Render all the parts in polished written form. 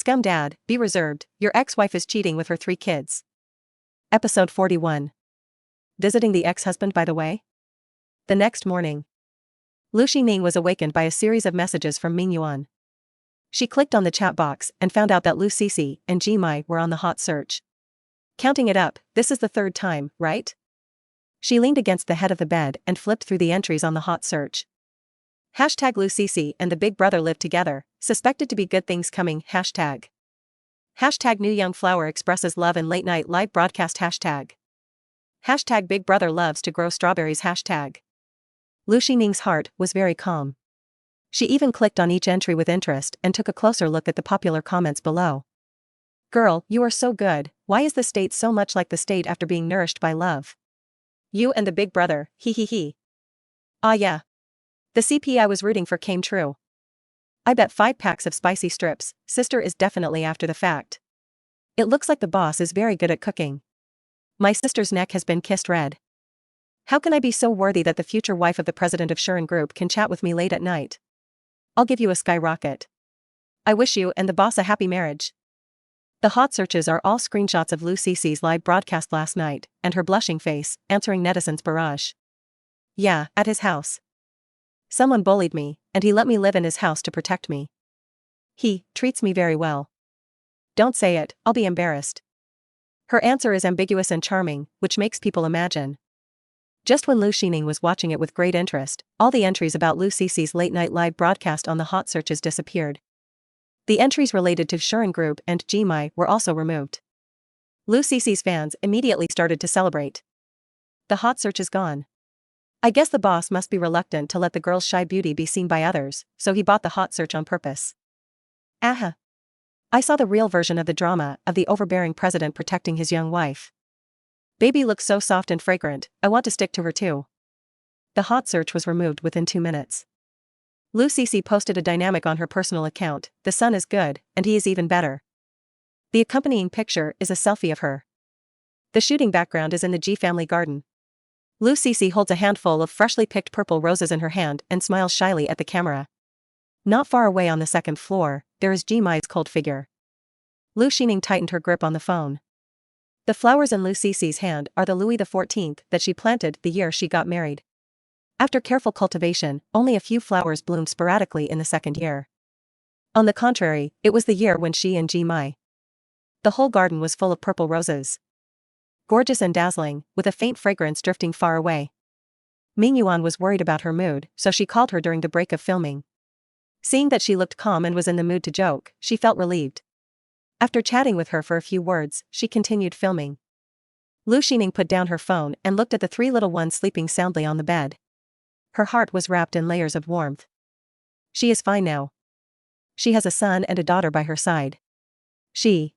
Scum dad, be reserved, your ex-wife is cheating with her 3 kids. Episode 41. Visiting the ex-husband by the way? The next morning, Lu Xining was awakened by a series of messages from Ming Yuan. She clicked on the chat box and found out that Lu Sisi and Ji Mai were on the hot search. Counting it up, this is the 3rd time, right? She leaned against the head of the bed and flipped through the entries on the hot search. Hashtag Lu Sisi and the big brother live together, suspected to be good things coming, hashtag. Hashtag new young flower expresses love in late night live broadcast hashtag. Hashtag big brother loves to grow strawberries hashtag. Lu Xining's heart was very calm. She even clicked on each entry with interest and took a closer look at the popular comments below. Girl, you are so good, why is the state so much like the state after being nourished by love? You and the big brother, he he he. Ah yeah. The CP I was rooting for came true. I bet 5 packs of spicy strips, sister is definitely after the fact. It looks like the boss is very good at cooking. My sister's neck has been kissed red. How can I be so worthy that the future wife of the president of Shuren Group can chat with me late at night? I'll give you a skyrocket. I wish you and the boss a happy marriage. The hot searches are all screenshots of Lu Sisi's live broadcast last night, and her blushing face, answering netizens' barrage. Yeah, at his house. Someone bullied me, and he let me live in his house to protect me. He treats me very well. Don't say it, I'll be embarrassed. Her answer is ambiguous and charming, which makes people imagine. Just when Lu Xining was watching it with great interest, all the entries about Lu Sisi's late-night live broadcast on the hot searches disappeared. The entries related to Shuren Group and Ji Mai were also removed. Lu Sisi's fans immediately started to celebrate. The hot search is gone. I guess the boss must be reluctant to let the girl's shy beauty be seen by others, so he bought the hot search on purpose. Aha! I saw the real version of the drama of the overbearing president protecting his young wife. Baby looks so soft and fragrant, I want to stick to her too. The hot search was removed within 2 minutes. Lu Sisi posted a dynamic on her personal account, the son is good, and he is even better. The accompanying picture is a selfie of her. The shooting background is in the Ji family garden. Lu Sisi holds a handful of freshly picked purple roses in her hand and smiles shyly at the camera. Not far away on the 2nd floor, there is Ji Mai's cold figure. Lu Xining tightened her grip on the phone. The flowers in Lu Sisi's hand are the Louis XIV that she planted the year she got married. After careful cultivation, only a few flowers bloomed sporadically in the 2nd year. On the contrary, it was the year when she and Ji Mai. The whole garden was full of purple roses. Gorgeous and dazzling, with a faint fragrance drifting far away. Ming Yuan was worried about her mood, so she called her during the break of filming. Seeing that she looked calm and was in the mood to joke, she felt relieved. After chatting with her for a few words, she continued filming. Lu Xining put down her phone and looked at the 3 little ones sleeping soundly on the bed. Her heart was wrapped in layers of warmth. She is fine now. She has a son and a daughter by her side. She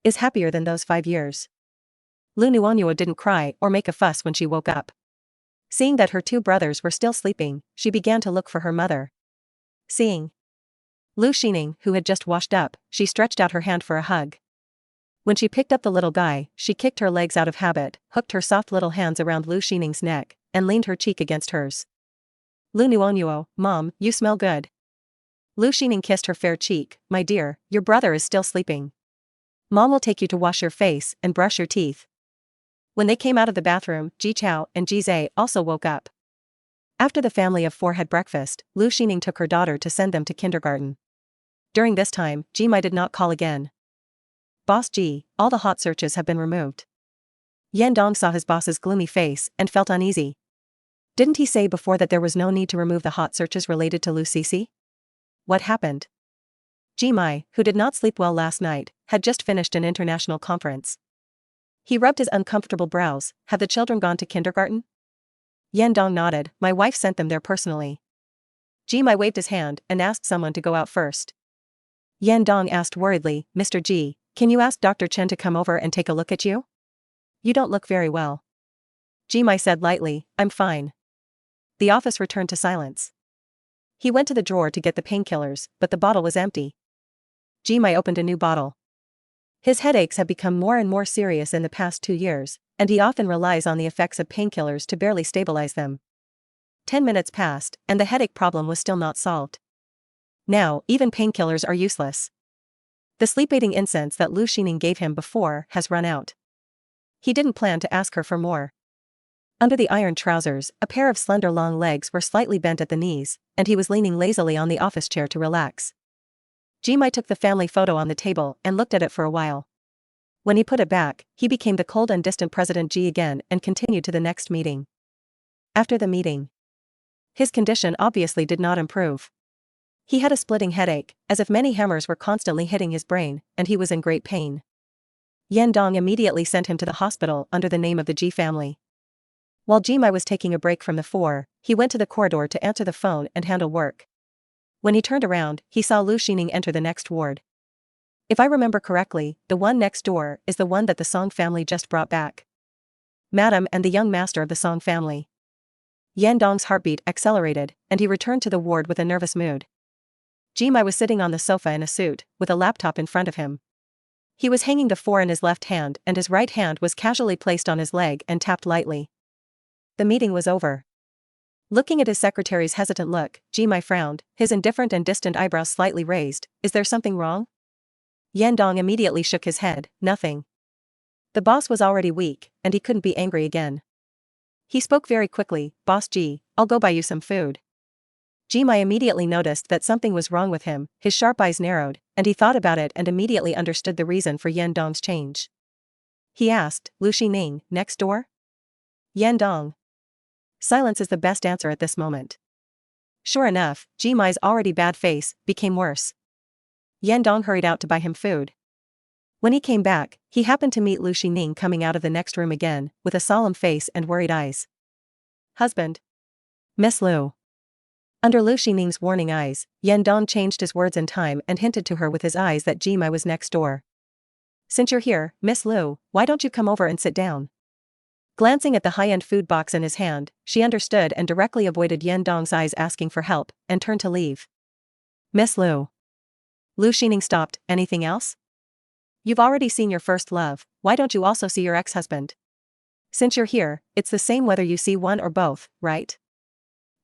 is happier than those 5 years. Lu Nuonyua didn't cry or make a fuss when she woke up. Seeing that her 2 brothers were still sleeping, she began to look for her mother. Seeing Lu Xining, who had just washed up, she stretched out her hand for a hug. When she picked up the little guy, she kicked her legs out of habit, hooked her soft little hands around Lu Xining's neck, and leaned her cheek against hers. Lu Nuonyuo, Mom, you smell good. Lu Xining kissed her fair cheek. My dear, your brother is still sleeping. Mom will take you to wash your face and brush your teeth. When they came out of the bathroom, Ji Chao and Ji Zhe also woke up. After the family of 4 had breakfast, Lu Xining took her daughter to send them to kindergarten. During this time, Ji Mai did not call again. Boss Ji, all the hot searches have been removed. Yan Dong saw his boss's gloomy face and felt uneasy. Didn't he say before that there was no need to remove the hot searches related to Lu Sisi? What happened? Ji Mai, who did not sleep well last night, had just finished an international conference. He rubbed his uncomfortable brows. Have the children gone to kindergarten? Yan Dong nodded. My wife sent them there personally. Ji Mai waved his hand and asked someone to go out first. Yan Dong asked worriedly, Mr. Ji, can you ask Dr. Chen to come over and take a look at you? You don't look very well. Ji Mai said lightly, I'm fine. The office returned to silence. He went to the drawer to get the painkillers, but the bottle was empty. Ji Mai opened a new bottle. His headaches have become more and more serious in the past 2 years, and he often relies on the effects of painkillers to barely stabilize them. 10 minutes passed, and the headache problem was still not solved. Now, even painkillers are useless. The sleep-aiding incense that Lu Xining gave him before has run out. He didn't plan to ask her for more. Under the iron trousers, a pair of slender long legs were slightly bent at the knees, and he was leaning lazily on the office chair to relax. Jimai took the family photo on the table and looked at it for a while. When he put it back, he became the cold and distant President Ji again and continued to the next meeting. After the meeting, his condition obviously did not improve. He had a splitting headache, as if many hammers were constantly hitting his brain, and he was in great pain. Yan Dong immediately sent him to the hospital under the name of the Ji family. While Jimai was taking a break from the four, he went to the corridor to answer the phone and handle work. When he turned around, he saw Lu Xining enter the next ward. If I remember correctly, the one next door is the one that the Song family just brought back. Madam and the young master of the Song family. Yan Dong's heartbeat accelerated, and he returned to the ward with a nervous mood. Jimai was sitting on the sofa in a suit, with a laptop in front of him. He was hanging the four in his left hand and his right hand was casually placed on his leg and tapped lightly. The meeting was over. Looking at his secretary's hesitant look, Jimai frowned, his indifferent and distant eyebrows slightly raised. Is there something wrong? Yan Dong immediately shook his head. Nothing. The boss was already weak, and he couldn't be angry again. He spoke very quickly. Boss Ji, I'll go buy you some food. Jimai immediately noticed that something was wrong with him, his sharp eyes narrowed, and he thought about it and immediately understood the reason for Yan Dong's change. He asked, Lu Xining, next door? Yan Dong. Silence is the best answer at this moment. Sure enough, Jimai's already bad face became worse. Yan Dong hurried out to buy him food. When he came back, he happened to meet Lu Xining coming out of the next room again, with a solemn face and worried eyes. Husband. Miss Lu. Under Lu Xining's warning eyes, Yan Dong changed his words in time and hinted to her with his eyes that Jimai was next door. Since you're here, Miss Lu, why don't you come over and sit down? Glancing at the high-end food box in his hand, she understood and directly avoided Yan Dong's eyes asking for help, and turned to leave. Miss Lu. Lu Xining stopped. Anything else? You've already seen your first love, why don't you also see your ex-husband? Since you're here, it's the same whether you see one or both, right?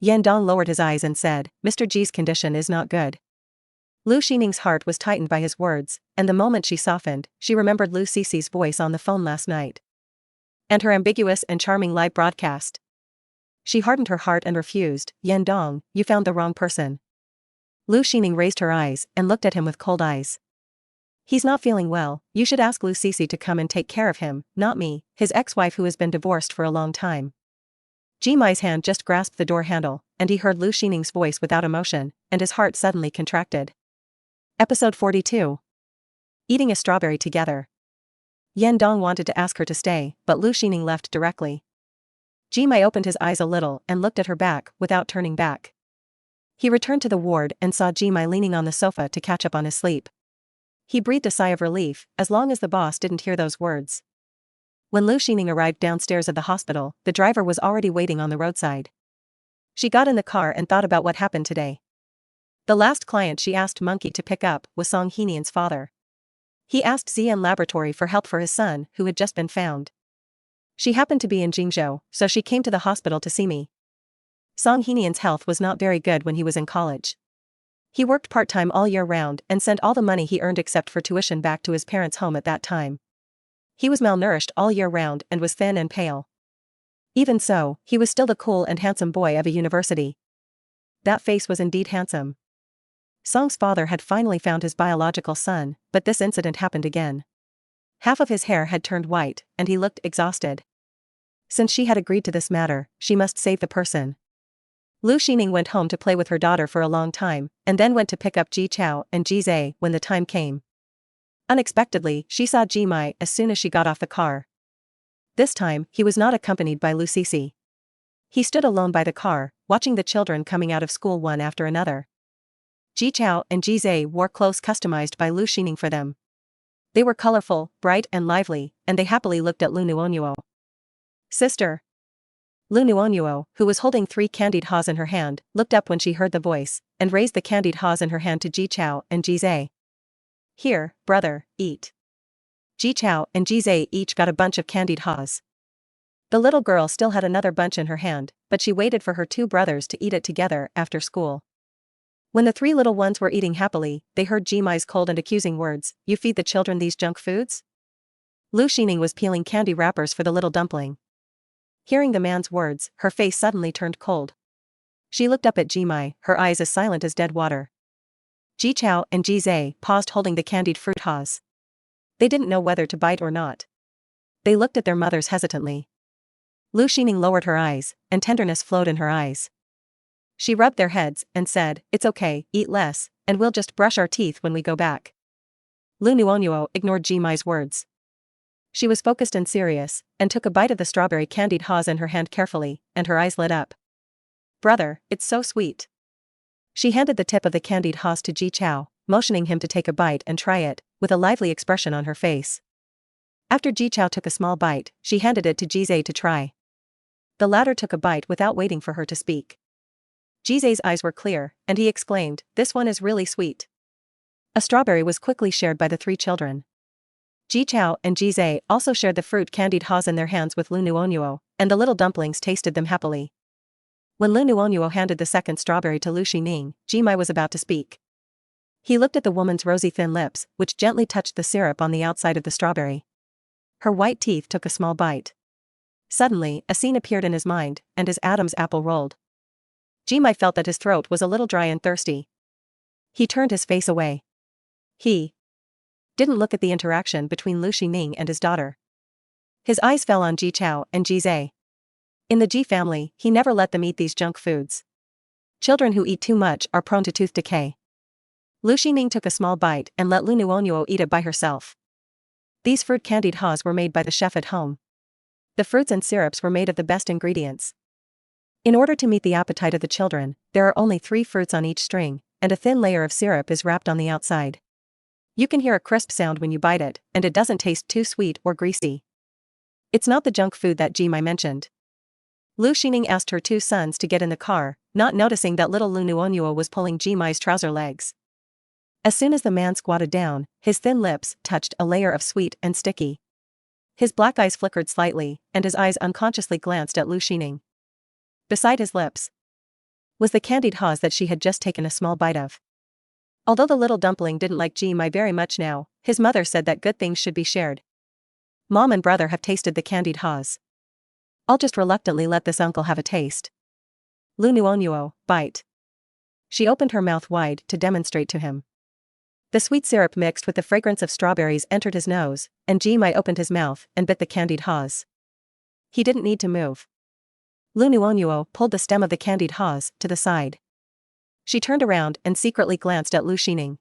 Yan Dong lowered his eyes and said, Mr. Ji's condition is not good. Lu Xining's heart was tightened by his words, and the moment she softened, she remembered Lu Cici's voice on the phone last night. And her ambiguous and charming live broadcast. She hardened her heart and refused. Yan Dong, you found the wrong person. Lu Xining raised her eyes and looked at him with cold eyes. He's not feeling well, you should ask Lu Cici to come and take care of him, not me, his ex-wife who has been divorced for a long time. Jimai's hand just grasped the door handle, and he heard Lu Xining's voice without emotion, and his heart suddenly contracted. Episode 42. Eating a strawberry together. Yan Dong wanted to ask her to stay, but Lu Xining left directly. Jimai opened his eyes a little and looked at her back without turning back. He returned to the ward and saw Jimai leaning on the sofa to catch up on his sleep. He breathed a sigh of relief, as long as the boss didn't hear those words. When Lu Xining arrived downstairs at the hospital, the driver was already waiting on the roadside. She got in the car and thought about what happened today. The last client she asked Monkey to pick up was Song Henian's father. He asked ZN Laboratory for help for his son, who had just been found. She happened to be in Jingzhou, so she came to the hospital to see me. Song Henian's health was not very good when he was in college. He worked part-time all year round and sent all the money he earned except for tuition back to his parents' home at that time. He was malnourished all year round and was thin and pale. Even so, he was still the cool and handsome boy of a university. That face was indeed handsome. Song's father had finally found his biological son, but this incident happened again. Half of his hair had turned white, and he looked exhausted. Since she had agreed to this matter, she must save the person. Lu Xining went home to play with her daughter for a long time, and then went to pick up Ji Chao and Ji Zhe when the time came. Unexpectedly, she saw Jimai as soon as she got off the car. This time, he was not accompanied by Lu Cici. He stood alone by the car, watching the children coming out of school one after another. Ji Chao and Ji Zhe wore clothes customized by Lu Xining for them. They were colorful, bright and lively, and they happily looked at Lu Nuonyuo. Sister. Lu Nuonyuo, who was holding 3 candied haws in her hand, looked up when she heard the voice, and raised the candied haws in her hand to Ji Chao and Ji Zhe. Here, brother, eat. Ji Chao and Ji Zhe each got a bunch of candied haws. The little girl still had another bunch in her hand, but she waited for her 2 brothers to eat it together after school. When the three little ones were eating happily, they heard Jimai's cold and accusing words, "You feed the children these junk foods?" Lu Xining was peeling candy wrappers for the little dumpling. Hearing the man's words, her face suddenly turned cold. She looked up at Jimai, her eyes as silent as dead water. Ji Chao and Ji Zhe paused holding the candied fruit haws. They didn't know whether to bite or not. They looked at their mothers hesitantly. Lu Xining lowered her eyes, and tenderness flowed in her eyes. She rubbed their heads and said, "It's okay, eat less, and we'll just brush our teeth when we go back." Lu Nuonyuo ignored Jimai's words. She was focused and serious, and took a bite of the strawberry candied haws in her hand carefully, and her eyes lit up. "Brother, it's so sweet." She handed the tip of the candied haws to Ji Chao, motioning him to take a bite and try it, with a lively expression on her face. After Ji Chao took a small bite, she handed it to Ji Zhe to try. The latter took a bite without waiting for her to speak. Ji Zhe's eyes were clear, and he exclaimed, "This one is really sweet." A strawberry was quickly shared by the three children. Ji Chao and Ji Zhe also shared the fruit candied haws in their hands with Lu Nuonyuo, and the little dumplings tasted them happily. When Lu Nuonyuo handed the second strawberry to Lu Xining, Jimai was about to speak. He looked at the woman's rosy thin lips, which gently touched the syrup on the outside of the strawberry. Her white teeth took a small bite. Suddenly, a scene appeared in his mind, and his Adam's apple rolled. Jimai felt that his throat was a little dry and thirsty. He turned his face away. He didn't look at the interaction between Lu Xining and his daughter. His eyes fell on Ji Chao and Ji Zhe. In the Ji family, he never let them eat these junk foods. Children who eat too much are prone to tooth decay. Lu Xining took a small bite and let Lu Nuonyuo eat it by herself. These fruit candied haws were made by the chef at home. The fruits and syrups were made of the best ingredients. In order to meet the appetite of the children, there are only 3 fruits on each string, and a thin layer of syrup is wrapped on the outside. You can hear a crisp sound when you bite it, and it doesn't taste too sweet or greasy. It's not the junk food that Jimai mentioned. Lu Xining asked her 2 sons to get in the car, not noticing that little Lu Nuonyuo was pulling Jimai's trouser legs. As soon as the man squatted down, his thin lips touched a layer of sweet and sticky. His black eyes flickered slightly, and his eyes unconsciously glanced at Lu Xining. Beside his lips was the candied haws that she had just taken a small bite of. Although the little dumpling didn't like Jimai very much now, his mother said that good things should be shared. Mom and brother have tasted the candied haws. I'll just reluctantly let this uncle have a taste. Lu Nuonyuo, bite. She opened her mouth wide to demonstrate to him. The sweet syrup mixed with the fragrance of strawberries entered his nose, and Jimai opened his mouth and bit the candied haws. He didn't need to move. Lu Nuonyuo pulled the stem of the candied haws to the side. She turned around and secretly glanced at Lu Xining.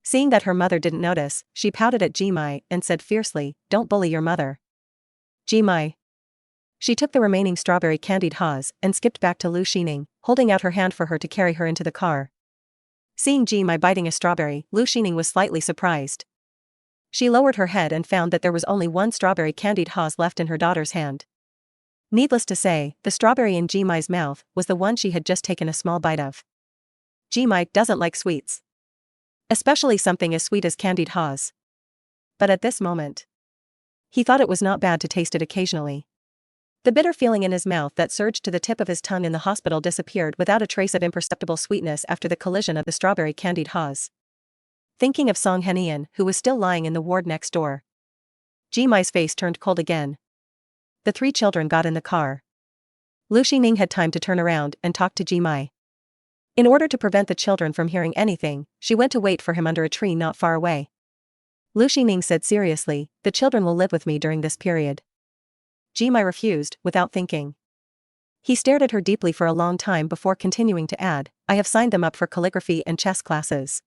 Seeing that her mother didn't notice, she pouted at Jimai and said fiercely, "Don't bully your mother." Jimai. She took the remaining strawberry candied haws and skipped back to Lu Xining, holding out her hand for her to carry her into the car. Seeing Jimai biting a strawberry, Lu Xining was slightly surprised. She lowered her head and found that there was only 1 strawberry candied haws left in her daughter's hand. Needless to say, the strawberry in Jimai's mouth was the one she had just taken a small bite of. Jimai doesn't like sweets. Especially something as sweet as candied haws. But at this moment, he thought it was not bad to taste it occasionally. The bitter feeling in his mouth that surged to the tip of his tongue in the hospital disappeared without a trace of imperceptible sweetness after the collision of the strawberry candied haws. Thinking of Song Henian, who was still lying in the ward next door, Jimai's face turned cold again. The 3 children got in the car. Lu Xining had time to turn around and talk to Jimai. In order to prevent the children from hearing anything, she went to wait for him under a tree not far away. Lu Xining said seriously, "The children will live with me during this period." Jimai refused, without thinking. He stared at her deeply for a long time before continuing to add, "I have signed them up for calligraphy and chess classes.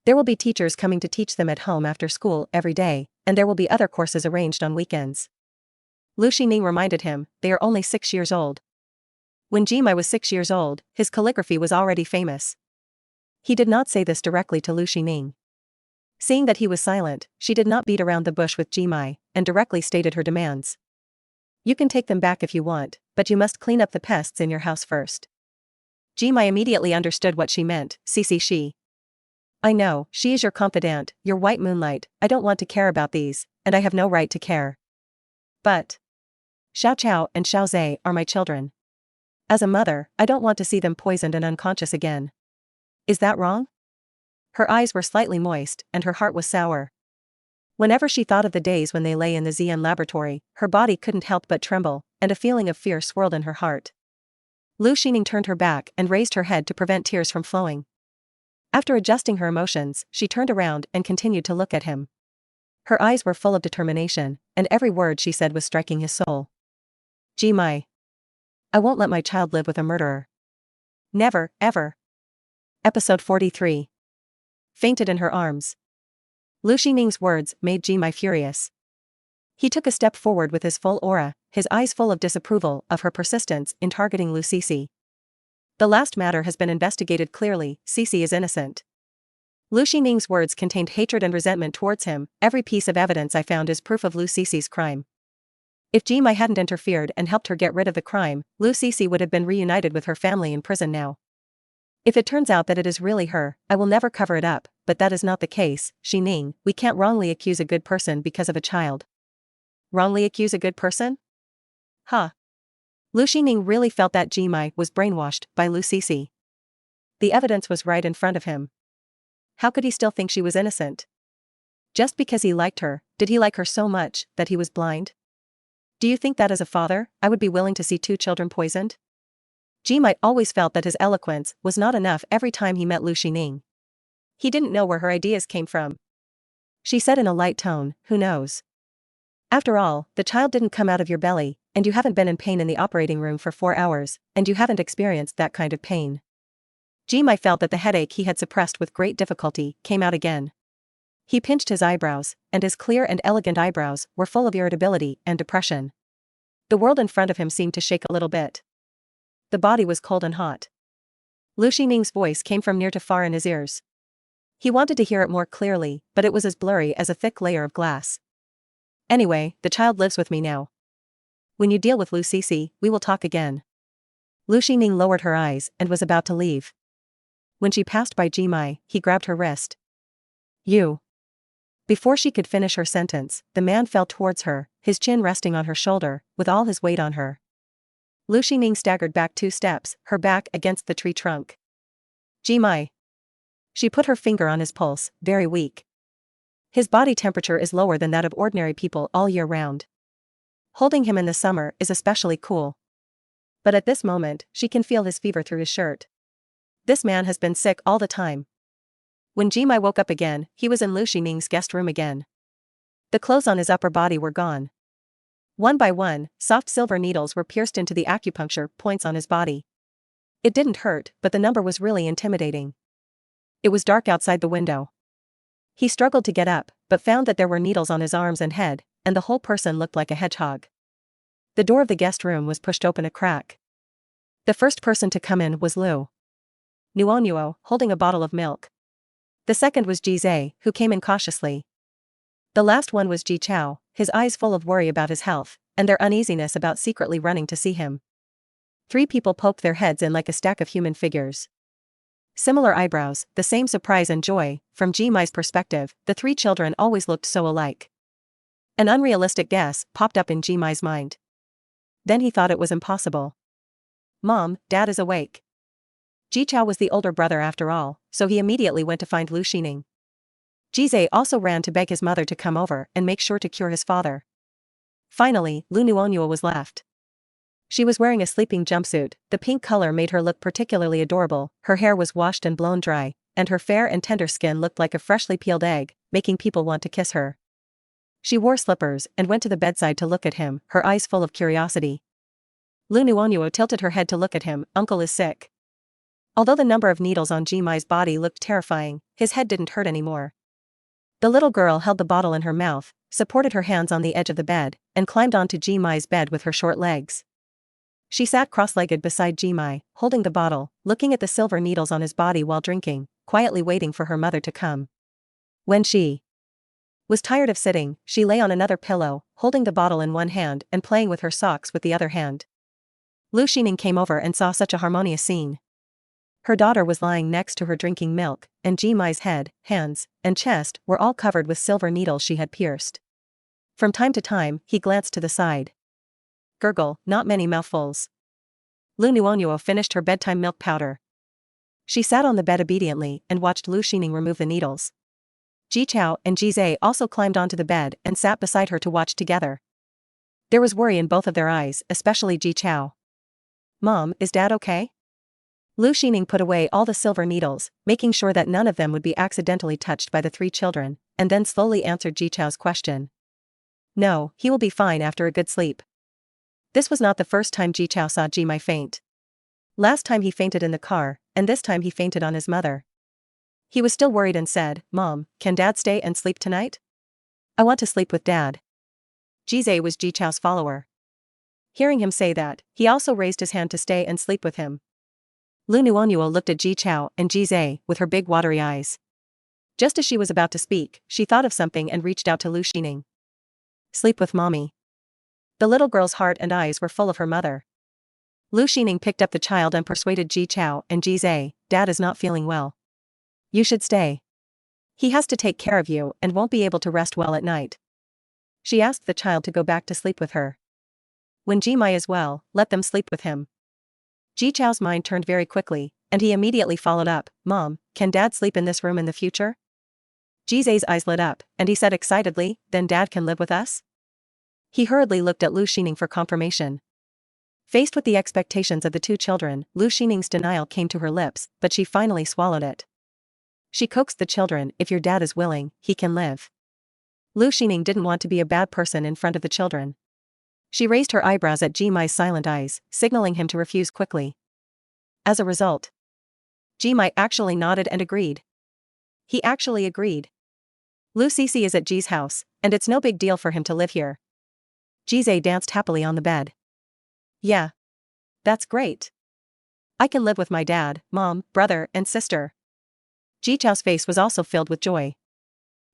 There will be teachers coming to teach them at home after school every day, and there will be other courses arranged on weekends." Lu Xining reminded him, they are only 6 years old. When Jimai was 6 years old, his calligraphy was already famous. He did not say this directly to Lu Xining. Seeing that he was silent, she did not beat around the bush with Jimai, and directly stated her demands. "You can take them back if you want, but you must clean up the pests in your house first." Jimai immediately understood what she meant, "Cece she. I know, she is your confidant, your white moonlight, I don't want to care about these, and I have no right to care. But Xiao Chao and Xiao Zhe are my children. As a mother, I don't want to see them poisoned and unconscious again." Is that wrong? Her eyes were slightly moist, and her heart was sour. Whenever she thought of the days when they lay in the ZN laboratory, her body couldn't help but tremble, and a feeling of fear swirled in her heart. Lu Xining turned her back and raised her head to prevent tears from flowing. After adjusting her emotions, she turned around and continued to look at him. Her eyes were full of determination, and every word she said was striking his soul. Ji Mai. I won't let my child live with a murderer. Never, ever. Episode 43. Fainted in her arms. Lu Xining's words made Ji Mai furious. He took a step forward with his full aura, his eyes full of disapproval of her persistence in targeting Lu Sisi. The last matter has been investigated clearly, Sisi is innocent. Lu Xining's words contained hatred and resentment towards him. Every piece of evidence I found is proof of Lu Sisi's crime. If Ji Mai hadn't interfered and helped her get rid of the crime, Lu Sisi would have been reunited with her family in prison now. If it turns out that it is really her, I will never cover it up, but that is not the case, Xining. We can't wrongly accuse a good person because of a child. Wrongly accuse a good person? Huh. Lu Xining really felt that Ji Mai was brainwashed by Lu Sisi. The evidence was right in front of him. How could he still think she was innocent? Just because he liked her, did he like her so much that he was blind? Do you think that as a father, I would be willing to see 2 children poisoned? Ji Mai always felt that his eloquence was not enough every time he met Lu Xining. He didn't know where her ideas came from. She said in a light tone, who knows? After all, the child didn't come out of your belly, and you haven't been in pain in the operating room for 4 hours, and you haven't experienced that kind of pain. Ji Mai felt that the headache he had suppressed with great difficulty came out again. He pinched his eyebrows, and his clear and elegant eyebrows were full of irritability and depression. The world in front of him seemed to shake a little bit. The body was cold and hot. Lu Xining's voice came from near to far in his ears. He wanted to hear it more clearly, but it was as blurry as a thick layer of glass. Anyway, the child lives with me now. When you deal with Lu Sisi, we will talk again. Lu Xining lowered her eyes and was about to leave. When she passed by Ji Mai, he grabbed her wrist. You. Before she could finish her sentence, the man fell towards her, his chin resting on her shoulder, with all his weight on her. Lu Xining staggered back 2 steps, her back against the tree trunk. Ji Mai. She put her finger on his pulse, very weak. His body temperature is lower than that of ordinary people all year round. Holding him in the summer is especially cool. But at this moment, she can feel his fever through his shirt. This man has been sick all the time. When Ji Mai woke up again, he was in Lu Xining's guest room again. The clothes on his upper body were gone. One by one, soft silver needles were pierced into the acupuncture points on his body. It didn't hurt, but the number was really intimidating. It was dark outside the window. He struggled to get up, but found that there were needles on his arms and head, and the whole person looked like a hedgehog. The door of the guest room was pushed open a crack. The first person to come in was Lu Nuonuo, holding a bottle of milk. The second was Ji Zhe, who came in cautiously. The last one was Ji Chao, his eyes full of worry about his health, and their uneasiness about secretly running to see him. 3 people poked their heads in like a stack of human figures. Similar eyebrows, the same surprise and joy. From Ji Mai's perspective, the 3 children always looked so alike. An unrealistic guess popped up in Ji Mai's mind. Then he thought it was impossible. Mom, Dad is awake. Ji Chao was the older brother after all, so he immediately went to find Lu Xining. Ji Zhe also ran to beg his mother to come over and make sure to cure his father. Finally, Lu Nuonuo was left. She was wearing a sleeping jumpsuit. The pink color made her look particularly adorable. Her hair was washed and blown dry, and her fair and tender skin looked like a freshly peeled egg, making people want to kiss her. She wore slippers and went to the bedside to look at him, her eyes full of curiosity. Lu Nuonuo tilted her head to look at him. Uncle is sick. Although the number of needles on Ji Mai's body looked terrifying, his head didn't hurt anymore. The little girl held the bottle in her mouth, supported her hands on the edge of the bed, and climbed onto Ji Mai's bed with her short legs. She sat cross-legged beside Ji Mai, holding the bottle, looking at the silver needles on his body while drinking, quietly waiting for her mother to come. When she was tired of sitting, she lay on another pillow, holding the bottle in one hand and playing with her socks with the other hand. Lu Xining came over and saw such a harmonious scene. Her daughter was lying next to her drinking milk, and Ji Mai's head, hands, and chest were all covered with silver needles she had pierced. From time to time, he glanced to the side. Gurgle, not many mouthfuls. Lu Nuonuo finished her bedtime milk powder. She sat on the bed obediently and watched Lu Xining remove the needles. Ji Chao and Ji Zhe also climbed onto the bed and sat beside her to watch together. There was worry in both of their eyes, especially Ji Chao. "Mom, is Dad okay?" Lu Xining put away all the silver needles, making sure that none of them would be accidentally touched by the three children, and then slowly answered Ji Chao's question. "No, he will be fine after a good sleep." This was not the first time Ji Chao saw Ji Mai faint. Last time he fainted in the car, and this time he fainted on his mother. He was still worried and said, "Mom, can Dad stay and sleep tonight? I want to sleep with Dad." Ji Zhe was Ji Chao's follower. Hearing him say that, he also raised his hand to stay and sleep with him. Lu Nuonuo looked at Ji Chao and Ji Zhe with her big watery eyes. Just as she was about to speak, she thought of something and reached out to Lu Xining. "Sleep with mommy." The little girl's heart and eyes were full of her mother. Lu Xining picked up the child and persuaded Ji Chao and Ji Zhe, "Dad is not feeling well. You should stay. He has to take care of you and won't be able to rest well at night." She asked the child to go back to sleep with her. When Ji Mai is well, let them sleep with him. Ji Chao's mind turned very quickly, and he immediately followed up, "Mom, can Dad sleep in this room in the future?" Ji Zhe's eyes lit up, and he said excitedly, "Then Dad can live with us?" He hurriedly looked at Lu Xining for confirmation. Faced with the expectations of the two children, Lu Xining's denial came to her lips, but she finally swallowed it. She coaxed the children, "If your dad is willing, he can live." Lu Xining didn't want to be a bad person in front of the children. She raised her eyebrows at Ji Mai's silent eyes, signaling him to refuse quickly. As a result, Ji Mai actually nodded and agreed. He actually agreed. Lu Sisi is at Ji's house, and it's no big deal for him to live here. Ji Zhe danced happily on the bed. "Yeah. That's great. I can live with my dad, mom, brother, and sister." Ji Chao's face was also filled with joy.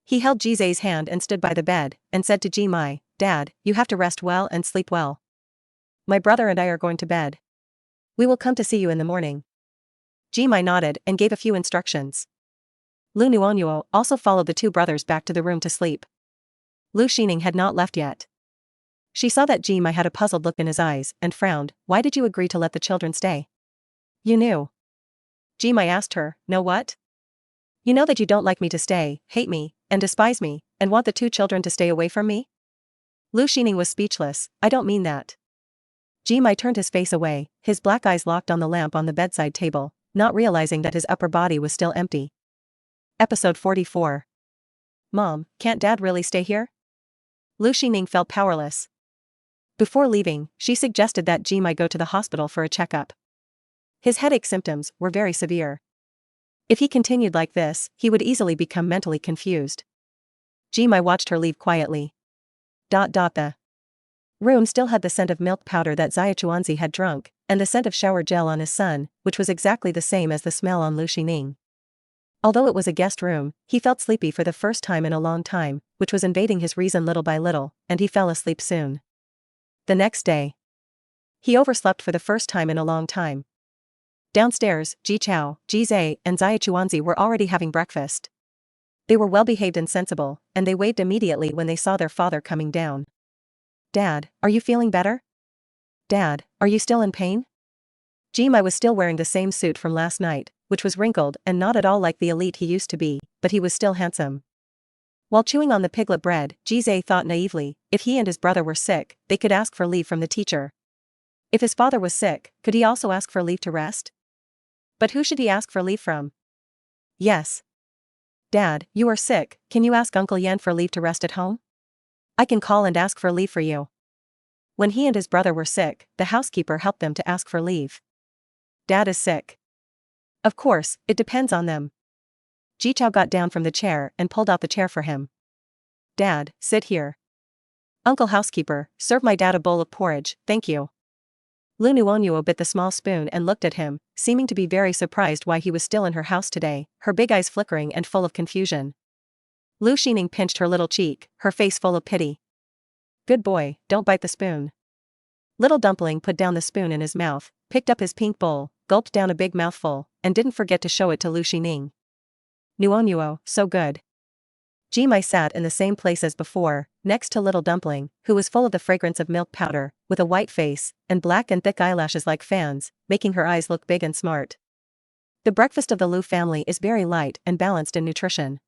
He held Ji Zhe's hand and stood by the bed, and said to Ji Mai, "Dad, you have to rest well and sleep well. My brother and I are going to bed. We will come to see you in the morning." Ji Mai nodded and gave a few instructions. Lu Nuonuo also followed the two brothers back to the room to sleep. Lu Xining had not left yet. She saw that Ji Mai had a puzzled look in his eyes and frowned. "Why did you agree to let the children stay? You knew." Ji Mai asked her, "Know what? You know that you don't like me to stay, hate me, and despise me, and want the two children to stay away from me?" Lu Xining was speechless. "I don't mean that." Ji Mai turned his face away, his black eyes locked on the lamp on the bedside table, not realizing that his upper body was still empty. Episode 44. "Mom, can't Dad really stay here?" Lu Xining felt powerless. Before leaving, she suggested that Ji Mai go to the hospital for a checkup. His headache symptoms were very severe. If he continued like this, he would easily become mentally confused. Ji Mai watched her leave quietly. The room still had the scent of milk powder that Xia Chuanzi had drunk, and the scent of shower gel on his son, which was exactly the same as the smell on Lu Xining. Although it was a guest room, he felt sleepy for the first time in a long time, which was invading his reason little by little, and he fell asleep soon. The next day, he overslept for the first time in a long time. Downstairs, Ji Chao, Ji Zhe, and Xia Chuanzi were already having breakfast. They were well-behaved and sensible, and they waved immediately when they saw their father coming down. "Dad, are you feeling better? Dad, are you still in pain?" Ji Mai was still wearing the same suit from last night, which was wrinkled and not at all like the elite he used to be, but he was still handsome. While chewing on the piglet bread, Ji Zhe thought naively, if he and his brother were sick, they could ask for leave from the teacher. If his father was sick, could he also ask for leave to rest? But who should he ask for leave from? Yes. "Dad, you are sick, can you ask Uncle Yan for leave to rest at home? I can call and ask for leave for you." When he and his brother were sick, the housekeeper helped them to ask for leave. "Dad is sick." "Of course, it depends on them." Ji Chao got down from the chair and pulled out the chair for him. "Dad, sit here." "Uncle housekeeper, serve my dad a bowl of porridge, thank you." Lu Nuonuo bit the small spoon and looked at him, seeming to be very surprised why he was still in her house today, her big eyes flickering and full of confusion. Lu Xining pinched her little cheek, her face full of pity. "Good boy, don't bite the spoon." Little Dumpling put down the spoon in his mouth, picked up his pink bowl, gulped down a big mouthful, and didn't forget to show it to Lu Xining. "Nuonuo, so good." Ji Mai sat in the same place as before, next to Little Dumpling, who was full of the fragrance of milk powder, with a white face, and black and thick eyelashes like fans, making her eyes look big and smart. The breakfast of the Lu family is very light and balanced in nutrition.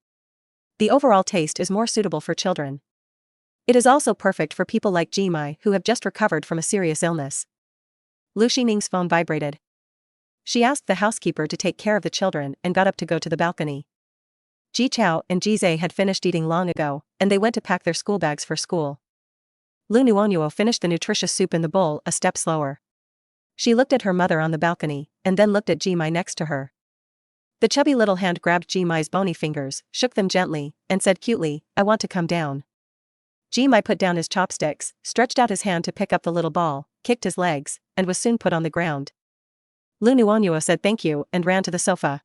The overall taste is more suitable for children. It is also perfect for people like Jimai who have just recovered from a serious illness. Lu Xining's phone vibrated. She asked the housekeeper to take care of the children and got up to go to the balcony. Ji Chao and Ji Zhe had finished eating long ago, and they went to pack their school bags for school. Lu Nuonyuo finished the nutritious soup in the bowl a step slower. She looked at her mother on the balcony, and then looked at Jimai next to her. The chubby little hand grabbed Jimai's bony fingers, shook them gently, and said cutely, "I want to come down." Jimai put down his chopsticks, stretched out his hand to pick up the little ball, kicked his legs, and was soon put on the ground. Lu Nuonyuo said thank you and ran to the sofa.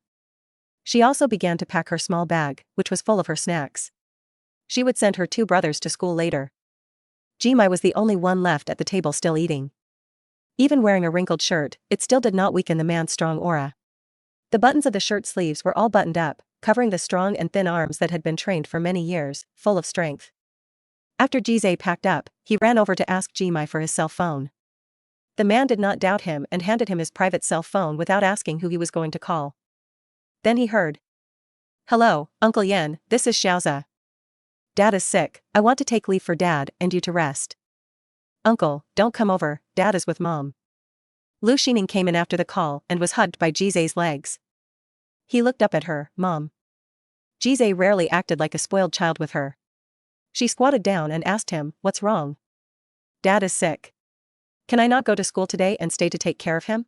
She also began to pack her small bag, which was full of her snacks. She would send her 2 brothers to school later. Jimai was the only one left at the table still eating. Even wearing a wrinkled shirt, it still did not weaken the man's strong aura. The buttons of the shirt sleeves were all buttoned up, covering the strong and thin arms that had been trained for many years, full of strength. After Ji Zhe packed up, he ran over to ask Jimai for his cell phone. The man did not doubt him and handed him his private cell phone without asking who he was going to call. Then he heard. "Hello, Uncle Yan, this is Xiaoza. Dad is sick, I want to take leave for Dad and you to rest." "Uncle, don't come over, Dad is with Mom." Lu Xining came in after the call and was hugged by Ji Zhe's legs. He looked up at her, "Mom." Ji Zhe rarely acted like a spoiled child with her. She squatted down and asked him, "What's wrong?" "Dad is sick. Can I not go to school today and stay to take care of him?"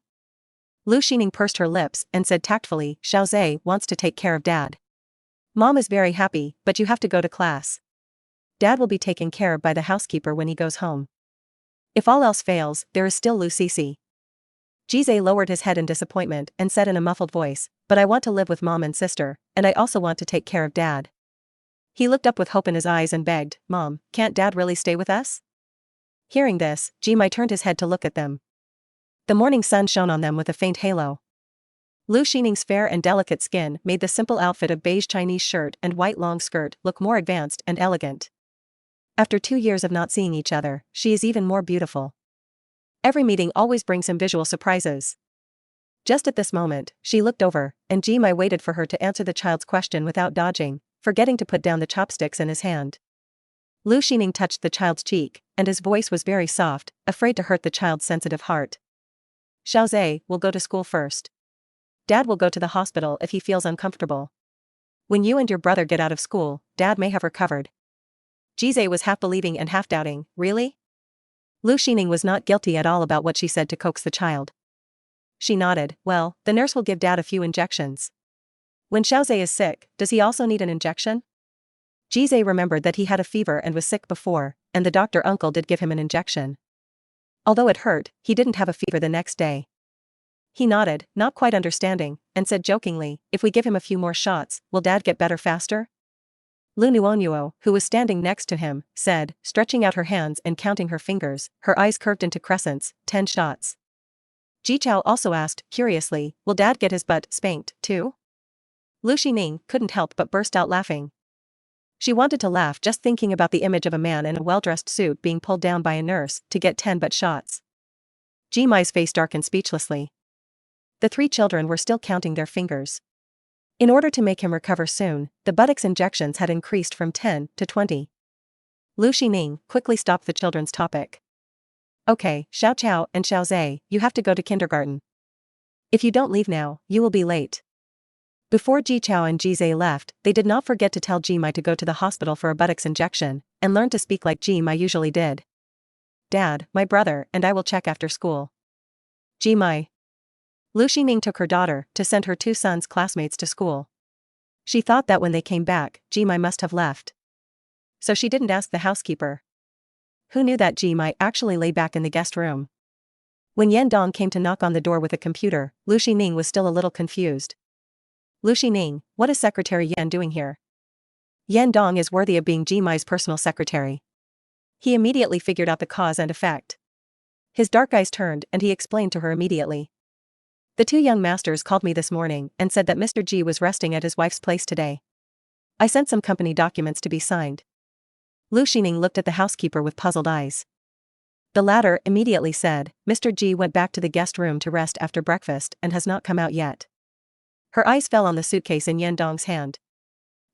Lu Xining pursed her lips and said tactfully, "Xiao Zhe wants to take care of Dad. Mom is very happy, but you have to go to class. Dad will be taken care of by the housekeeper when he goes home. If all else fails, there is still Lu Sisi." Ji Zhe lowered his head in disappointment and said in a muffled voice, "But I want to live with Mom and sister, and I also want to take care of Dad." He looked up with hope in his eyes and begged, "Mom, can't Dad really stay with us?" Hearing this, Jimai turned his head to look at them. The morning sun shone on them with a faint halo. Lu Xining's fair and delicate skin made the simple outfit of beige Chinese shirt and white long skirt look more advanced and elegant. After 2 years of not seeing each other, she is even more beautiful. Every meeting always brings him visual surprises. Just at this moment, she looked over, and Jimai waited for her to answer the child's question without dodging, forgetting to put down the chopsticks in his hand. Lu Xining touched the child's cheek, and his voice was very soft, afraid to hurt the child's sensitive heart. "Xiao Zhe will go to school first. Dad will go to the hospital if he feels uncomfortable. When you and your brother get out of school, Dad may have recovered." Ji Zhe was half believing and half doubting, "Really?" Lu Xining was not guilty at all about what she said to coax the child. She nodded, "Well, the nurse will give Dad a few injections. When Xiao Zhe is sick, does he also need an injection?" Ji Zhe remembered that he had a fever and was sick before, and the doctor uncle did give him an injection. Although it hurt, he didn't have a fever the next day. He nodded, not quite understanding, and said jokingly, "If we give him a few more shots, will Dad get better faster?" Lu Nuonyuo, who was standing next to him, said, stretching out her hands and counting her fingers, her eyes curved into crescents, 10 shots. Ji Chao also asked, curiously, "Will Dad get his butt spanked, too?" Lu Xining couldn't help but burst out laughing. She wanted to laugh just thinking about the image of a man in a well-dressed suit being pulled down by a nurse to get 10 butt shots. Jimai's face darkened speechlessly. The 3 children were still counting their fingers. In order to make him recover soon, the buttocks injections had increased from 10 to 20. Lu Xining quickly stopped the children's topic. "Okay, Xiao Chao and Xiao Zhe, you have to go to kindergarten. If you don't leave now, you will be late." Before Ji Chao and Ji Zhe left, they did not forget to tell Jimai to go to the hospital for a buttocks injection, and learn to speak like Jimai usually did. "Dad, my brother and I will check after school." Jimai. Lu Xining took her daughter to send her 2 sons' classmates to school. She thought that when they came back, Jimai must have left. So she didn't ask the housekeeper. Who knew that Jimai actually lay back in the guest room? When Yan Dong came to knock on the door with a computer, Lu Xining was still a little confused. "Lu Xining, what is Secretary Yan doing here?" Yan Dong is worthy of being Jimai's personal secretary. He immediately figured out the cause and effect. His dark eyes turned and he explained to her immediately. "The 2 young masters called me this morning and said that Mr. Ji was resting at his wife's place today. I sent some company documents to be signed." Lu Xining looked at the housekeeper with puzzled eyes. The latter immediately said, "Mr. Ji went back to the guest room to rest after breakfast and has not come out yet." Her eyes fell on the suitcase in Yendong's hand.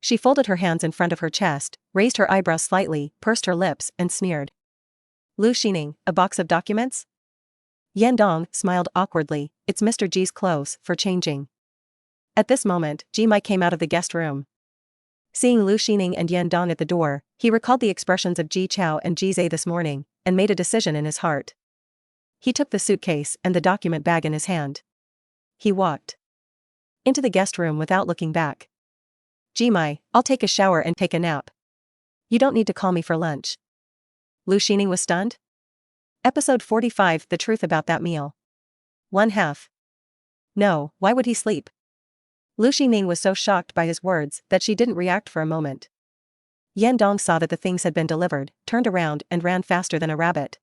She folded her hands in front of her chest, raised her eyebrows slightly, pursed her lips, and sneered. Lu Xining, a box of documents? Yendong smiled awkwardly. It's Mr. G's clothes, for changing. At this moment, Ji Mai came out of the guest room. Seeing Lu Xining and Yendong at the door, he recalled the expressions of Ji Chao and Ji Zhe this morning, and made a decision in his heart. He took the suitcase and the document bag in his hand. He walked into the guest room without looking back. Ji Mai, I'll take a shower and take a nap. You don't need to call me for lunch. Lu Xining was stunned. Episode 45, The Truth About That Meal. 1/2. No, why would he sleep? Lu Xining was so shocked by his words that she didn't react for a moment. Yendong saw that the things had been delivered, turned around and ran faster than a rabbit.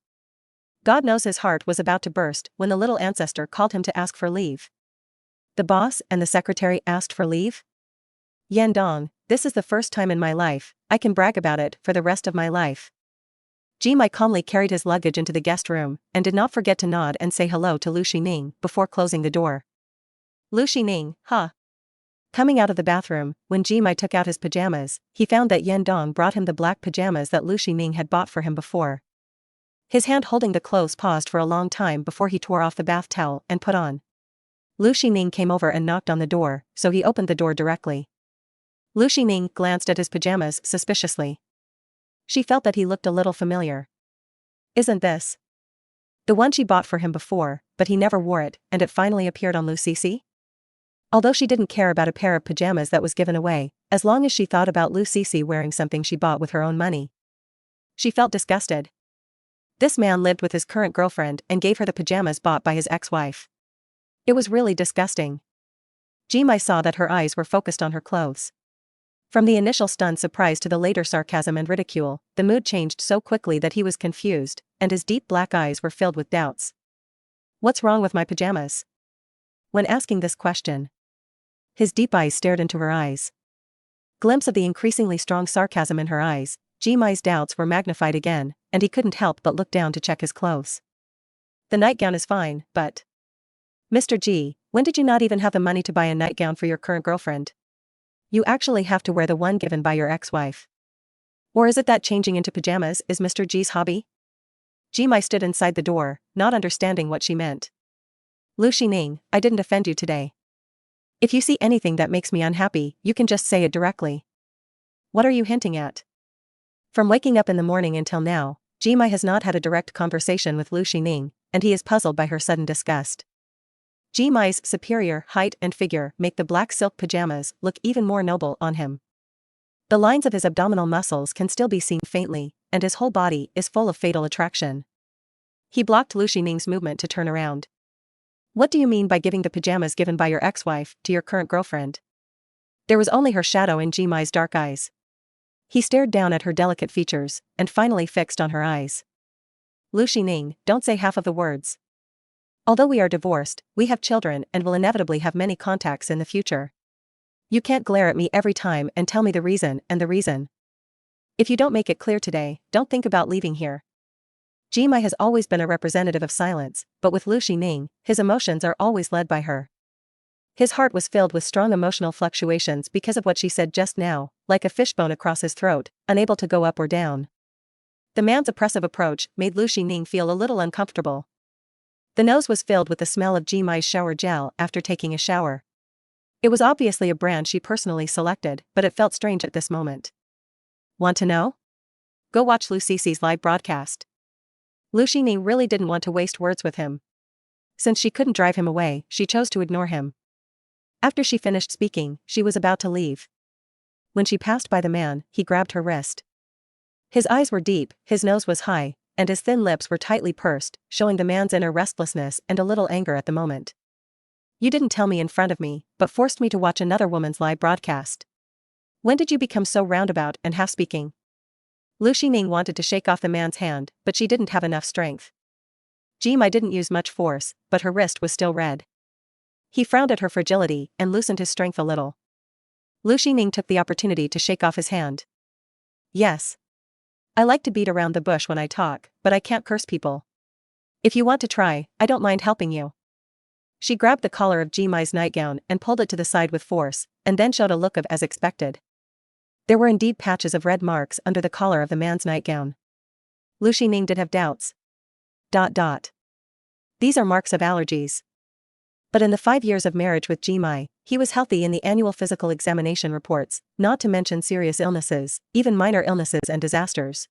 God knows his heart was about to burst when the little ancestor called him to ask for leave. The boss and the secretary asked for leave? Yendong, this is the first time in my life, I can brag about it for the rest of my life. Ji Mai calmly carried his luggage into the guest room, and did not forget to nod and say hello to Lu Xining before closing the door. Lu Xining, huh? Coming out of the bathroom, when Ji Mai took out his pajamas, he found that Yendong brought him the black pajamas that Lu Xining had bought for him before. His hand holding the clothes paused for a long time before he tore off the bath towel and put on. Lu Xining came over and knocked on the door, so he opened the door directly. Lu Xining glanced at his pajamas suspiciously. She felt that he looked a little familiar. Isn't this the one she bought for him before, but he never wore it, and it finally appeared on Lu Cici? Although she didn't care about a pair of pajamas that was given away, as long as she thought about Lu Cici wearing something she bought with her own money. She felt disgusted. This man lived with his current girlfriend and gave her the pajamas bought by his ex-wife. It was really disgusting. Ji Mai saw that her eyes were focused on her clothes. From the initial stunned surprise to the later sarcasm and ridicule, the mood changed so quickly that he was confused, and his deep black eyes were filled with doubts. What's wrong with my pajamas? When asking this question, his deep eyes stared into her eyes. Glimpse of the increasingly strong sarcasm in her eyes, Ji Mai's doubts were magnified again, and he couldn't help but look down to check his clothes. The nightgown is fine, but... Mr. G, when did you not even have the money to buy a nightgown for your current girlfriend? You actually have to wear the one given by your ex-wife. Or is it that changing into pajamas is Mr. G's hobby? Ji Mai stood inside the door, not understanding what she meant. Lu Xining, I didn't offend you today. If you see anything that makes me unhappy, you can just say it directly. What are you hinting at? From waking up in the morning until now, Ji Mai has not had a direct conversation with Lu Xining, and he is puzzled by her sudden disgust. Ji Mai's superior height and figure make the black silk pajamas look even more noble on him. The lines of his abdominal muscles can still be seen faintly, and his whole body is full of fatal attraction. He blocked Lu Xining's movement to turn around. What do you mean by giving the pajamas given by your ex-wife to your current girlfriend? There was only her shadow in Ji Mai's dark eyes. He stared down at her delicate features, and finally fixed on her eyes. Lu Xining, don't say half of the words. Although we are divorced, we have children and will inevitably have many contacts in the future. You can't glare at me every time and tell me the reason and the reason. If you don't make it clear today, don't think about leaving here. Ji Mai has always been a representative of silence, but with Lu Xining, his emotions are always led by her. His heart was filled with strong emotional fluctuations because of what she said just now, like a fishbone across his throat, unable to go up or down. The man's oppressive approach made Lu Xining feel a little uncomfortable. The nose was filled with the smell of Ji Mai's shower gel after taking a shower. It was obviously a brand she personally selected, but it felt strange at this moment. Want to know? Go watch Lu Cici's live broadcast. Lu Xining really didn't want to waste words with him. Since she couldn't drive him away, she chose to ignore him. After she finished speaking, she was about to leave. When she passed by the man, he grabbed her wrist. His eyes were deep, his nose was high, and his thin lips were tightly pursed, showing the man's inner restlessness and a little anger at the moment. You didn't tell me in front of me, but forced me to watch another woman's live broadcast. When did you become so roundabout and half-speaking? Lu Xining wanted to shake off the man's hand, but she didn't have enough strength. Ji Mai didn't use much force, but her wrist was still red. He frowned at her fragility and loosened his strength a little. Lu Xining took the opportunity to shake off his hand. Yes. I like to beat around the bush when I talk, but I can't curse people. If you want to try, I don't mind helping you. She grabbed the collar of Jimai's nightgown and pulled it to the side with force, and then showed a look of as expected. There were indeed patches of red marks under the collar of the man's nightgown. Lu Xining did have doubts. These are marks of allergies. But in the 5 years of marriage with Jimai, he was healthy in the annual physical examination reports, not to mention serious illnesses, even minor illnesses and disasters.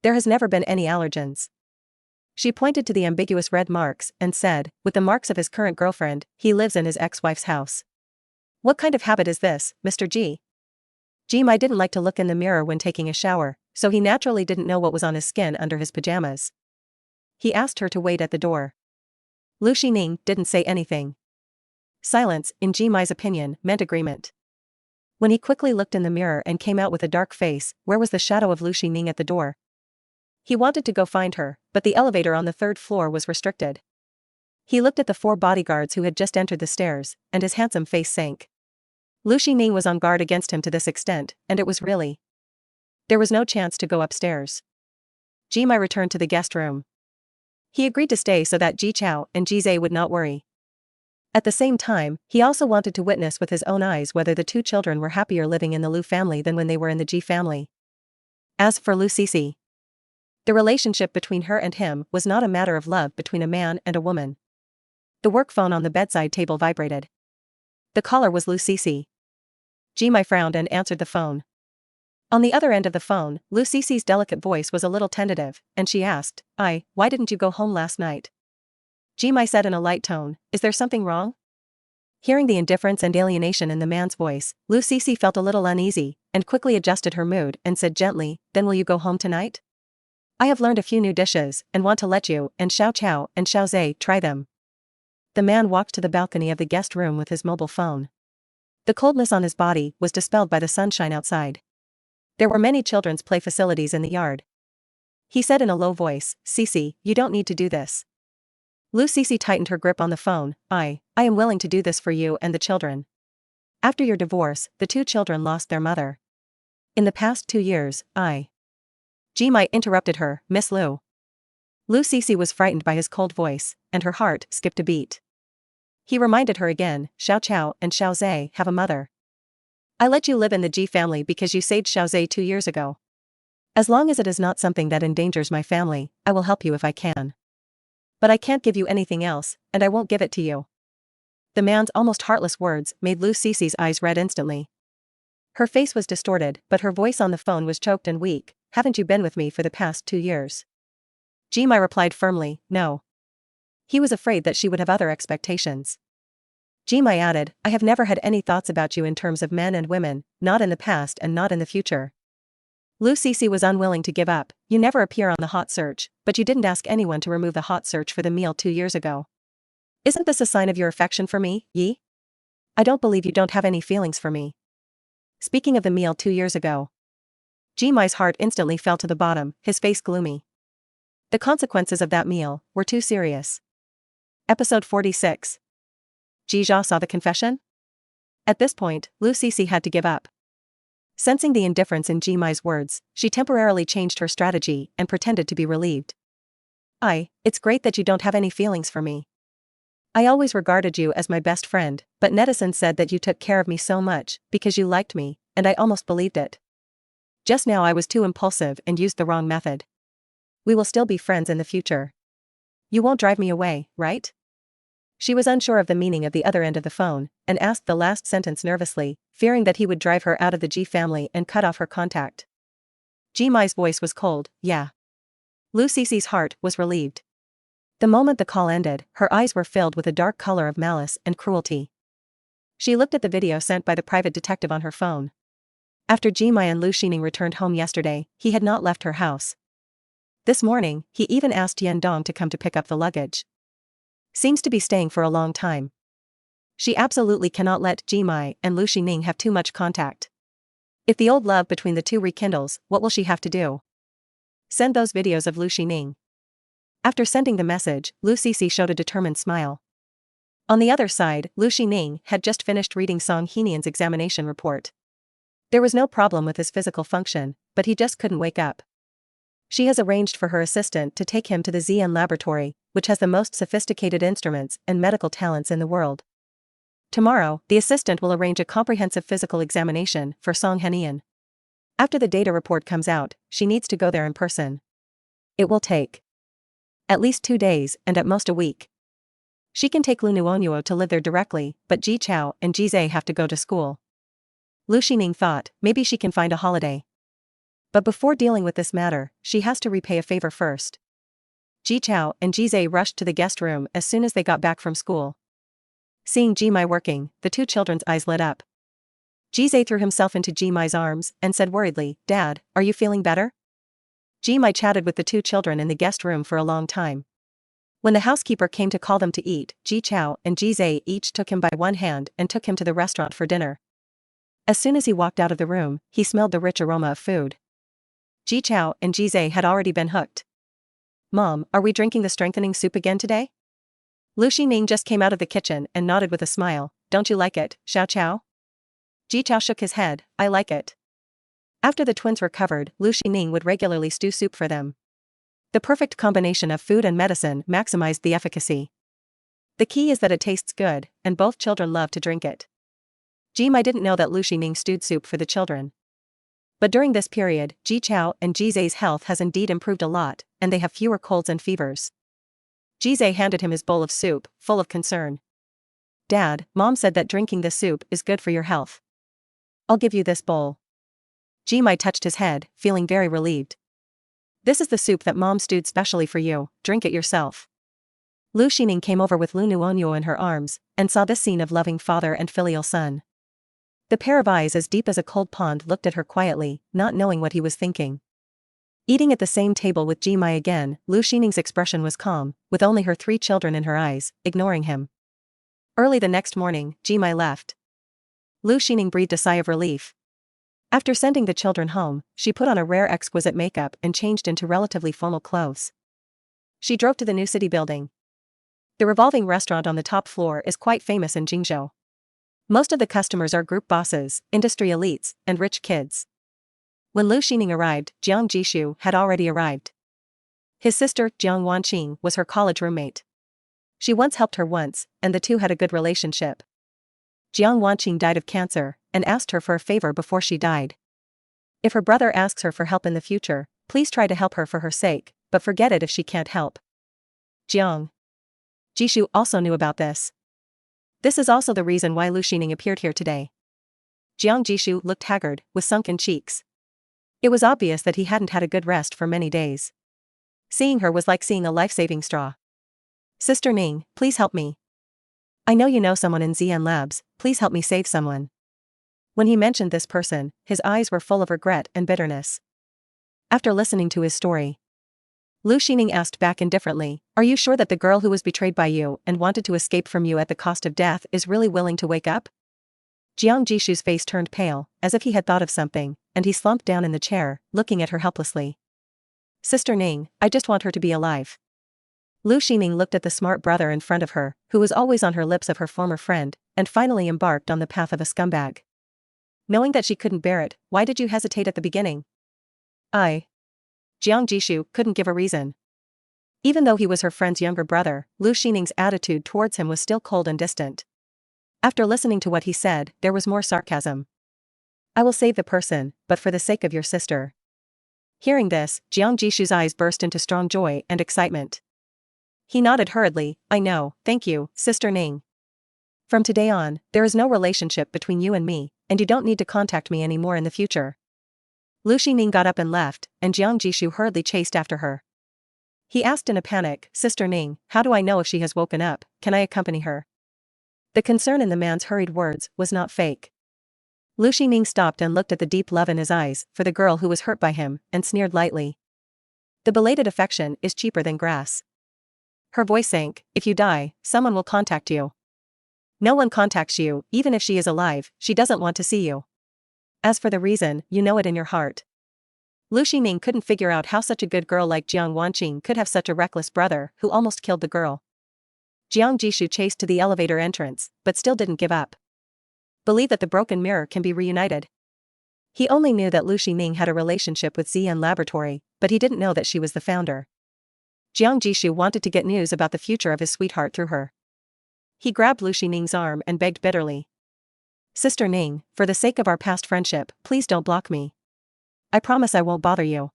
There has never been any allergens. She pointed to the ambiguous red marks and said, with the marks of his current girlfriend, he lives in his ex-wife's house. What kind of habit is this, Mr. G? Jimai didn't like to look in the mirror when taking a shower, so he naturally didn't know what was on his skin under his pajamas. He asked her to wait at the door. Lu Xining didn't say anything. Silence, in Jimai's opinion, meant agreement. When he quickly looked in the mirror and came out with a dark face, where was the shadow of Lu Xining at the door? He wanted to go find her, but the elevator on the 3rd floor was restricted. He looked at the 4 bodyguards who had just entered the stairs, and his handsome face sank. Lu Xining was on guard against him to this extent, and it was really. There was no chance to go upstairs. Jimai returned to the guest room. He agreed to stay so that Ji Chao and Ji Zhe would not worry. At the same time, he also wanted to witness with his own eyes whether the 2 children were happier living in the Lu family than when they were in the Ji family. As for Lu Sisi, the relationship between her and him was not a matter of love between a man and a woman. The work phone on the bedside table vibrated. The caller was Lu Sisi. Jimai frowned and answered the phone. On the other end of the phone, Lu Sisi's delicate voice was a little tentative, and she asked, why didn't you go home last night? Jimai said in a light tone, is there something wrong? Hearing the indifference and alienation in the man's voice, Lu Sisi felt a little uneasy, and quickly adjusted her mood and said gently, then will you go home tonight? I have learned a few new dishes, and want to let you and Xiao Chao and Xiao Zhe try them. The man walked to the balcony of the guest room with his mobile phone. The coldness on his body was dispelled by the sunshine outside. There were many children's play facilities in the yard. He said in a low voice, Sisi, you don't need to do this. Lu Sisi tightened her grip on the phone. I am willing to do this for you and the children. After your divorce, the 2 children lost their mother. In the past 2 years, Jimai interrupted her, Miss Lu. Lu Sisi was frightened by his cold voice, and her heart skipped a beat. He reminded her again, Xiao Chao and Xiao Zhe have a mother. I let you live in the Ji family because you saved Xiao Zhe 2 years ago. As long as it is not something that endangers my family, I will help you if I can. But I can't give you anything else, and I won't give it to you. The man's almost heartless words made Lu Sisi's eyes red instantly. Her face was distorted, but her voice on the phone was choked and weak. Haven't you been with me for the past 2 years? Jimai replied firmly, no. He was afraid that she would have other expectations. Jimai added, I have never had any thoughts about you in terms of men and women, not in the past and not in the future. Lu Sisi was unwilling to give up. You never appear on the hot search, but you didn't ask anyone to remove the hot search for the meal 2 years ago. Isn't this a sign of your affection for me, Yi? I don't believe you don't have any feelings for me. Speaking of the meal 2 years ago. Jimai's heart instantly fell to the bottom, his face gloomy. The consequences of that meal were too serious. Episode 46. Jizha saw the confession? At this point, Lu Sisi had to give up. Sensing the indifference in Jimai's words, she temporarily changed her strategy and pretended to be relieved. It's great that you don't have any feelings for me. I always regarded you as my best friend, but netizens said that you took care of me so much because you liked me, and I almost believed it. Just now I was too impulsive and used the wrong method. We will still be friends in the future. You won't drive me away, right? She was unsure of the meaning of the other end of the phone, and asked the last sentence nervously, fearing that he would drive her out of the Ji family and cut off her contact. Jimai's voice was cold, yeah. Lu Sisi's heart was relieved. The moment the call ended, her eyes were filled with a dark color of malice and cruelty. She looked at the video sent by the private detective on her phone. After Jimai and Lu Xining returned home yesterday, he had not left her house. This morning, he even asked Yan Dong to come to pick up the luggage. Seems to be staying for a long time. She absolutely cannot let Jimai and Lu Xining have too much contact. If the old love between the two rekindles, what will she have to do? Send those videos of Lu Xining. After sending the message, Lu Sisi showed a determined smile. On the other side, Lu Xining had just finished reading Song Henian's examination report. There was no problem with his physical function, but he just couldn't wake up. She has arranged for her assistant to take him to the ZN laboratory, which has the most sophisticated instruments and medical talents in the world. Tomorrow, the assistant will arrange a comprehensive physical examination for Song Henian. After the data report comes out, she needs to go there in person. It will take at least 2 days and at most a week. She can take Lu Nuonuo to live there directly, but Ji Chao and Ji Zhe have to go to school. Lu Xining thought, maybe she can find a holiday. But before dealing with this matter, she has to repay a favor first. Ji Chao and Ji Zhe rushed to the guest room as soon as they got back from school. Seeing Ji Mai working, the two children's eyes lit up. Ji Zhe threw himself into Ji Mai's arms and said worriedly, "Dad, are you feeling better?" Ji Mai chatted with the two children in the guest room for a long time. When the housekeeper came to call them to eat, Ji Chao and Ji Zhe each took him by one hand and took him to the restaurant for dinner. As soon as he walked out of the room, he smelled the rich aroma of food. Ji Chao and Ji Zhe had already been hooked. "Mom, are we drinking the strengthening soup again today?" Lu Xining just came out of the kitchen and nodded with a smile. "Don't you like it, Xiao Chao?" Ji Chao shook his head. "I like it." After the twins recovered, Lu Xining would regularly stew soup for them. The perfect combination of food and medicine maximized the efficacy. The key is that it tastes good, and both children love to drink it. Ji Mai didn't know that Lu Xining stewed soup for the children. But during this period, Ji Chao and Ji Zhe's health has indeed improved a lot, and they have fewer colds and fevers. Ji Zhe handed him his bowl of soup, full of concern. "Dad, Mom said that drinking this soup is good for your health. I'll give you this bowl." Ji Mai touched his head, feeling very relieved. "This is the soup that Mom stewed specially for you, drink it yourself." Lu Xining came over with Lu Nuonuo in her arms, and saw this scene of loving father and filial son. The pair of eyes as deep as a cold pond looked at her quietly, not knowing what he was thinking. Eating at the same table with Ji Mai again, Lu Xining's expression was calm, with only her 3 children in her eyes, ignoring him. Early the next morning, Ji Mai left. Lu Xining breathed a sigh of relief. After sending the children home, she put on a rare exquisite makeup and changed into relatively formal clothes. She drove to the new city building. The revolving restaurant on the top floor is quite famous in Jingzhou. Most of the customers are group bosses, industry elites, and rich kids. When Lu Xining arrived, Jiang Jishu had already arrived. His sister, Jiang Wanqing, was her college roommate. She once helped her once, and the two had a good relationship. Jiang Wanqing died of cancer, and asked her for a favor before she died. If her brother asks her for help in the future, please try to help her for her sake, but forget it if she can't help. Jiang Jishu also knew about this. This is also the reason why Lu Xining appeared here today. Jiang Jishu looked haggard, with sunken cheeks. It was obvious that he hadn't had a good rest for many days. Seeing her was like seeing a life-saving straw. "Sister Ning, please help me. I know you know someone in ZN Labs, please help me save someone." When he mentioned this person, his eyes were full of regret and bitterness. After listening to his story, Lu Xining asked back indifferently, "Are you sure that the girl who was betrayed by you and wanted to escape from you at the cost of death is really willing to wake up?" Jiang Jishu's face turned pale, as if he had thought of something, and he slumped down in the chair, looking at her helplessly. "Sister Ning, I just want her to be alive." Lu Xining looked at the smart brother in front of her, who was always on her lips of her former friend, and finally embarked on the path of a scumbag. Knowing that she couldn't bear it, why did you hesitate at the beginning? Jiang Jishu couldn't give a reason. Even though he was her friend's younger brother, Lu Xining's attitude towards him was still cold and distant. After listening to what he said, there was more sarcasm. "I will save the person, but for the sake of your sister." Hearing this, Jiang Jishu's eyes burst into strong joy and excitement. He nodded hurriedly. "I know, thank you, Sister Ning. From today on, there is no relationship between you and me, and you don't need to contact me anymore in the future." Lu Xining got up and left, and Jiang Jishu hurriedly chased after her. He asked in a panic, "Sister Ning, how do I know if she has woken up? Can I accompany her?" The concern in the man's hurried words was not fake. Lu Xining stopped and looked at the deep love in his eyes for the girl who was hurt by him, and sneered lightly. "The belated affection is cheaper than grass." Her voice sank. "If you die, someone will contact you. No one contacts you, even if she is alive, she doesn't want to see you. As for the reason, you know it in your heart." Lu Xining couldn't figure out how such a good girl like Jiang Wanqing could have such a reckless brother who almost killed the girl. Jiang Jishu chased to the elevator entrance, but still didn't give up. "Believe that the broken mirror can be reunited. He only knew that Lu Xining had a relationship with Zian Laboratory, but he didn't know that she was the founder. Jiang Jishu wanted to get news about the future of his sweetheart through her. He grabbed Lu Xining's arm and begged bitterly. Sister Ning, for the sake of our past friendship, please don't block me. I promise I won't bother you.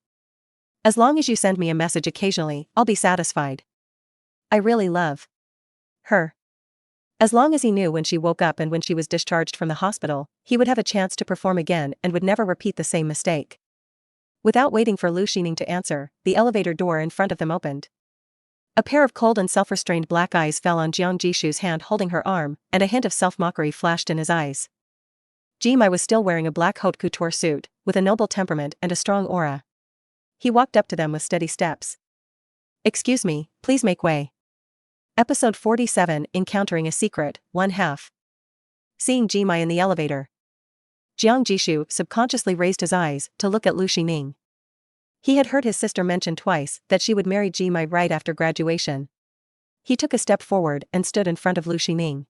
As long as you send me a message occasionally, I'll be satisfied. I really love her. As long as he knew when she woke up and when she was discharged from the hospital, he would have a chance to perform again and would never repeat the same mistake. Without waiting for Lu Xining to answer, the elevator door in front of them opened. A pair of cold and self-restrained black eyes fell on Jiang Jishu's hand holding her arm, and a hint of self-mockery flashed in his eyes. Jimai was still wearing a black haute couture suit, with a noble temperament and a strong aura. He walked up to them with steady steps. Excuse me, please make way. Episode 47, Encountering a Secret, 1/2. Seeing Jimai in the elevator, Jiang Jishu subconsciously raised his eyes to look at Lu Xining. He had heard his sister mention twice that she would marry Jimai right after graduation. He took a step forward and stood in front of Lu Xining.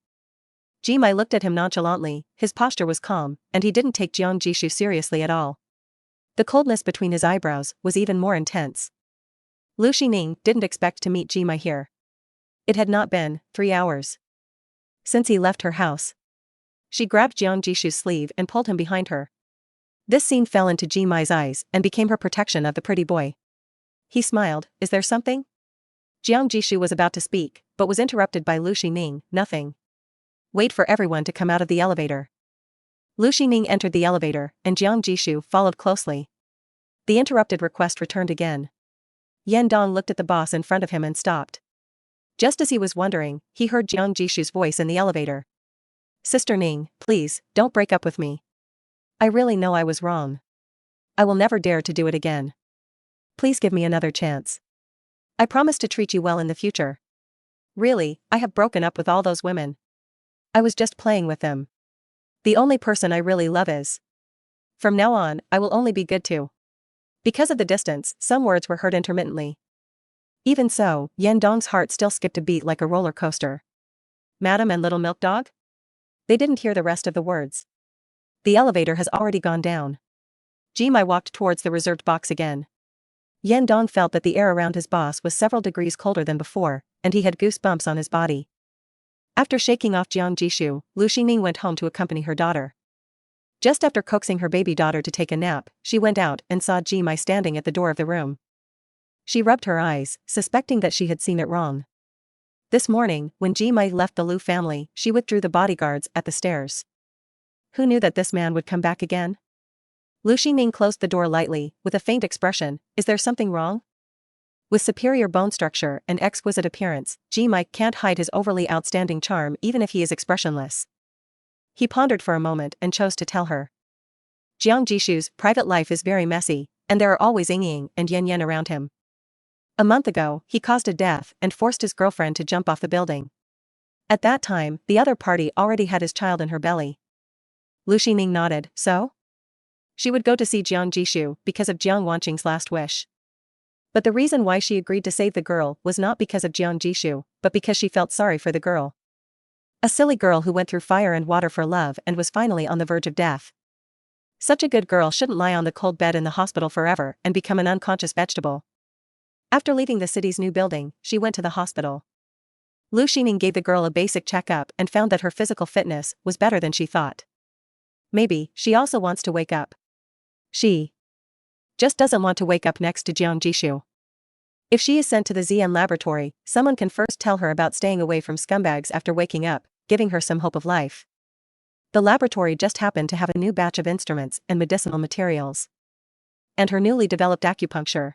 Jimai looked at him nonchalantly, his posture was calm, and he didn't take Jiang Jishu seriously at all. The coldness between his eyebrows was even more intense. Lu Xining didn't expect to meet Jimai here. It had not been 3 hours since he left her house. She grabbed Jiang Jishu's sleeve and pulled him behind her. This scene fell into Jimai's eyes and became her protection of the pretty boy. He smiled. Is there something? Jiang Jishu was about to speak, but was interrupted by Lu Xining. Nothing. Wait for everyone to come out of the elevator. Lu Xining entered the elevator, and Jiang Jishu followed closely. The interrupted request returned again. Yan Dong looked at the boss in front of him and stopped. Just as he was wondering, he heard Jiang Jishu's voice in the elevator. Sister Ning, please, don't break up with me. I really know I was wrong. I will never dare to do it again. Please give me another chance. I promise to treat you well in the future. Really, I have broken up with all those women. I was just playing with them. The only person I really love is. From now on, I will only be good to. Because of the distance, some words were heard intermittently. Even so, Yan Dong's heart still skipped a beat like a roller coaster. Madam and Little Milk Dog? They didn't hear the rest of the words. The elevator has already gone down. Jimai walked towards the reserved box again. Yan Dong felt that the air around his boss was several degrees colder than before, and he had goosebumps on his body. After shaking off Jiang Jishu, Lu Xining went home to accompany her daughter. Just after coaxing her baby daughter to take a nap, she went out and saw Jimai standing at the door of the room. She rubbed her eyes, suspecting that she had seen it wrong. This morning, when Jimai left the Lu family, she withdrew the bodyguards at the stairs. Who knew that this man would come back again? Lu Xining closed the door lightly, with a faint expression. Is there something wrong? With superior bone structure and exquisite appearance, Jimai can't hide his overly outstanding charm even if he is expressionless. He pondered for a moment and chose to tell her. Jiang Jishu's private life is very messy, and there are always Ying and Yen Yen around him. A month ago, he caused a death and forced his girlfriend to jump off the building. At that time, the other party already had his child in her belly. Lu Xining nodded. So? She would go to see Jiang Jishu because of Jiang Wanqing's last wish. But the reason why she agreed to save the girl was not because of Jiang Jishu, but because she felt sorry for the girl. A silly girl who went through fire and water for love and was finally on the verge of death. Such a good girl shouldn't lie on the cold bed in the hospital forever and become an unconscious vegetable. After leaving the city's new building, she went to the hospital. Lu Xining gave the girl a basic checkup and found that her physical fitness was better than she thought. Maybe she also wants to wake up. She just doesn't want to wake up next to Jiang Jishu. If she is sent to the ZN laboratory, someone can first tell her about staying away from scumbags after waking up, giving her some hope of life. The laboratory just happened to have a new batch of instruments and medicinal materials. And her newly developed acupuncture.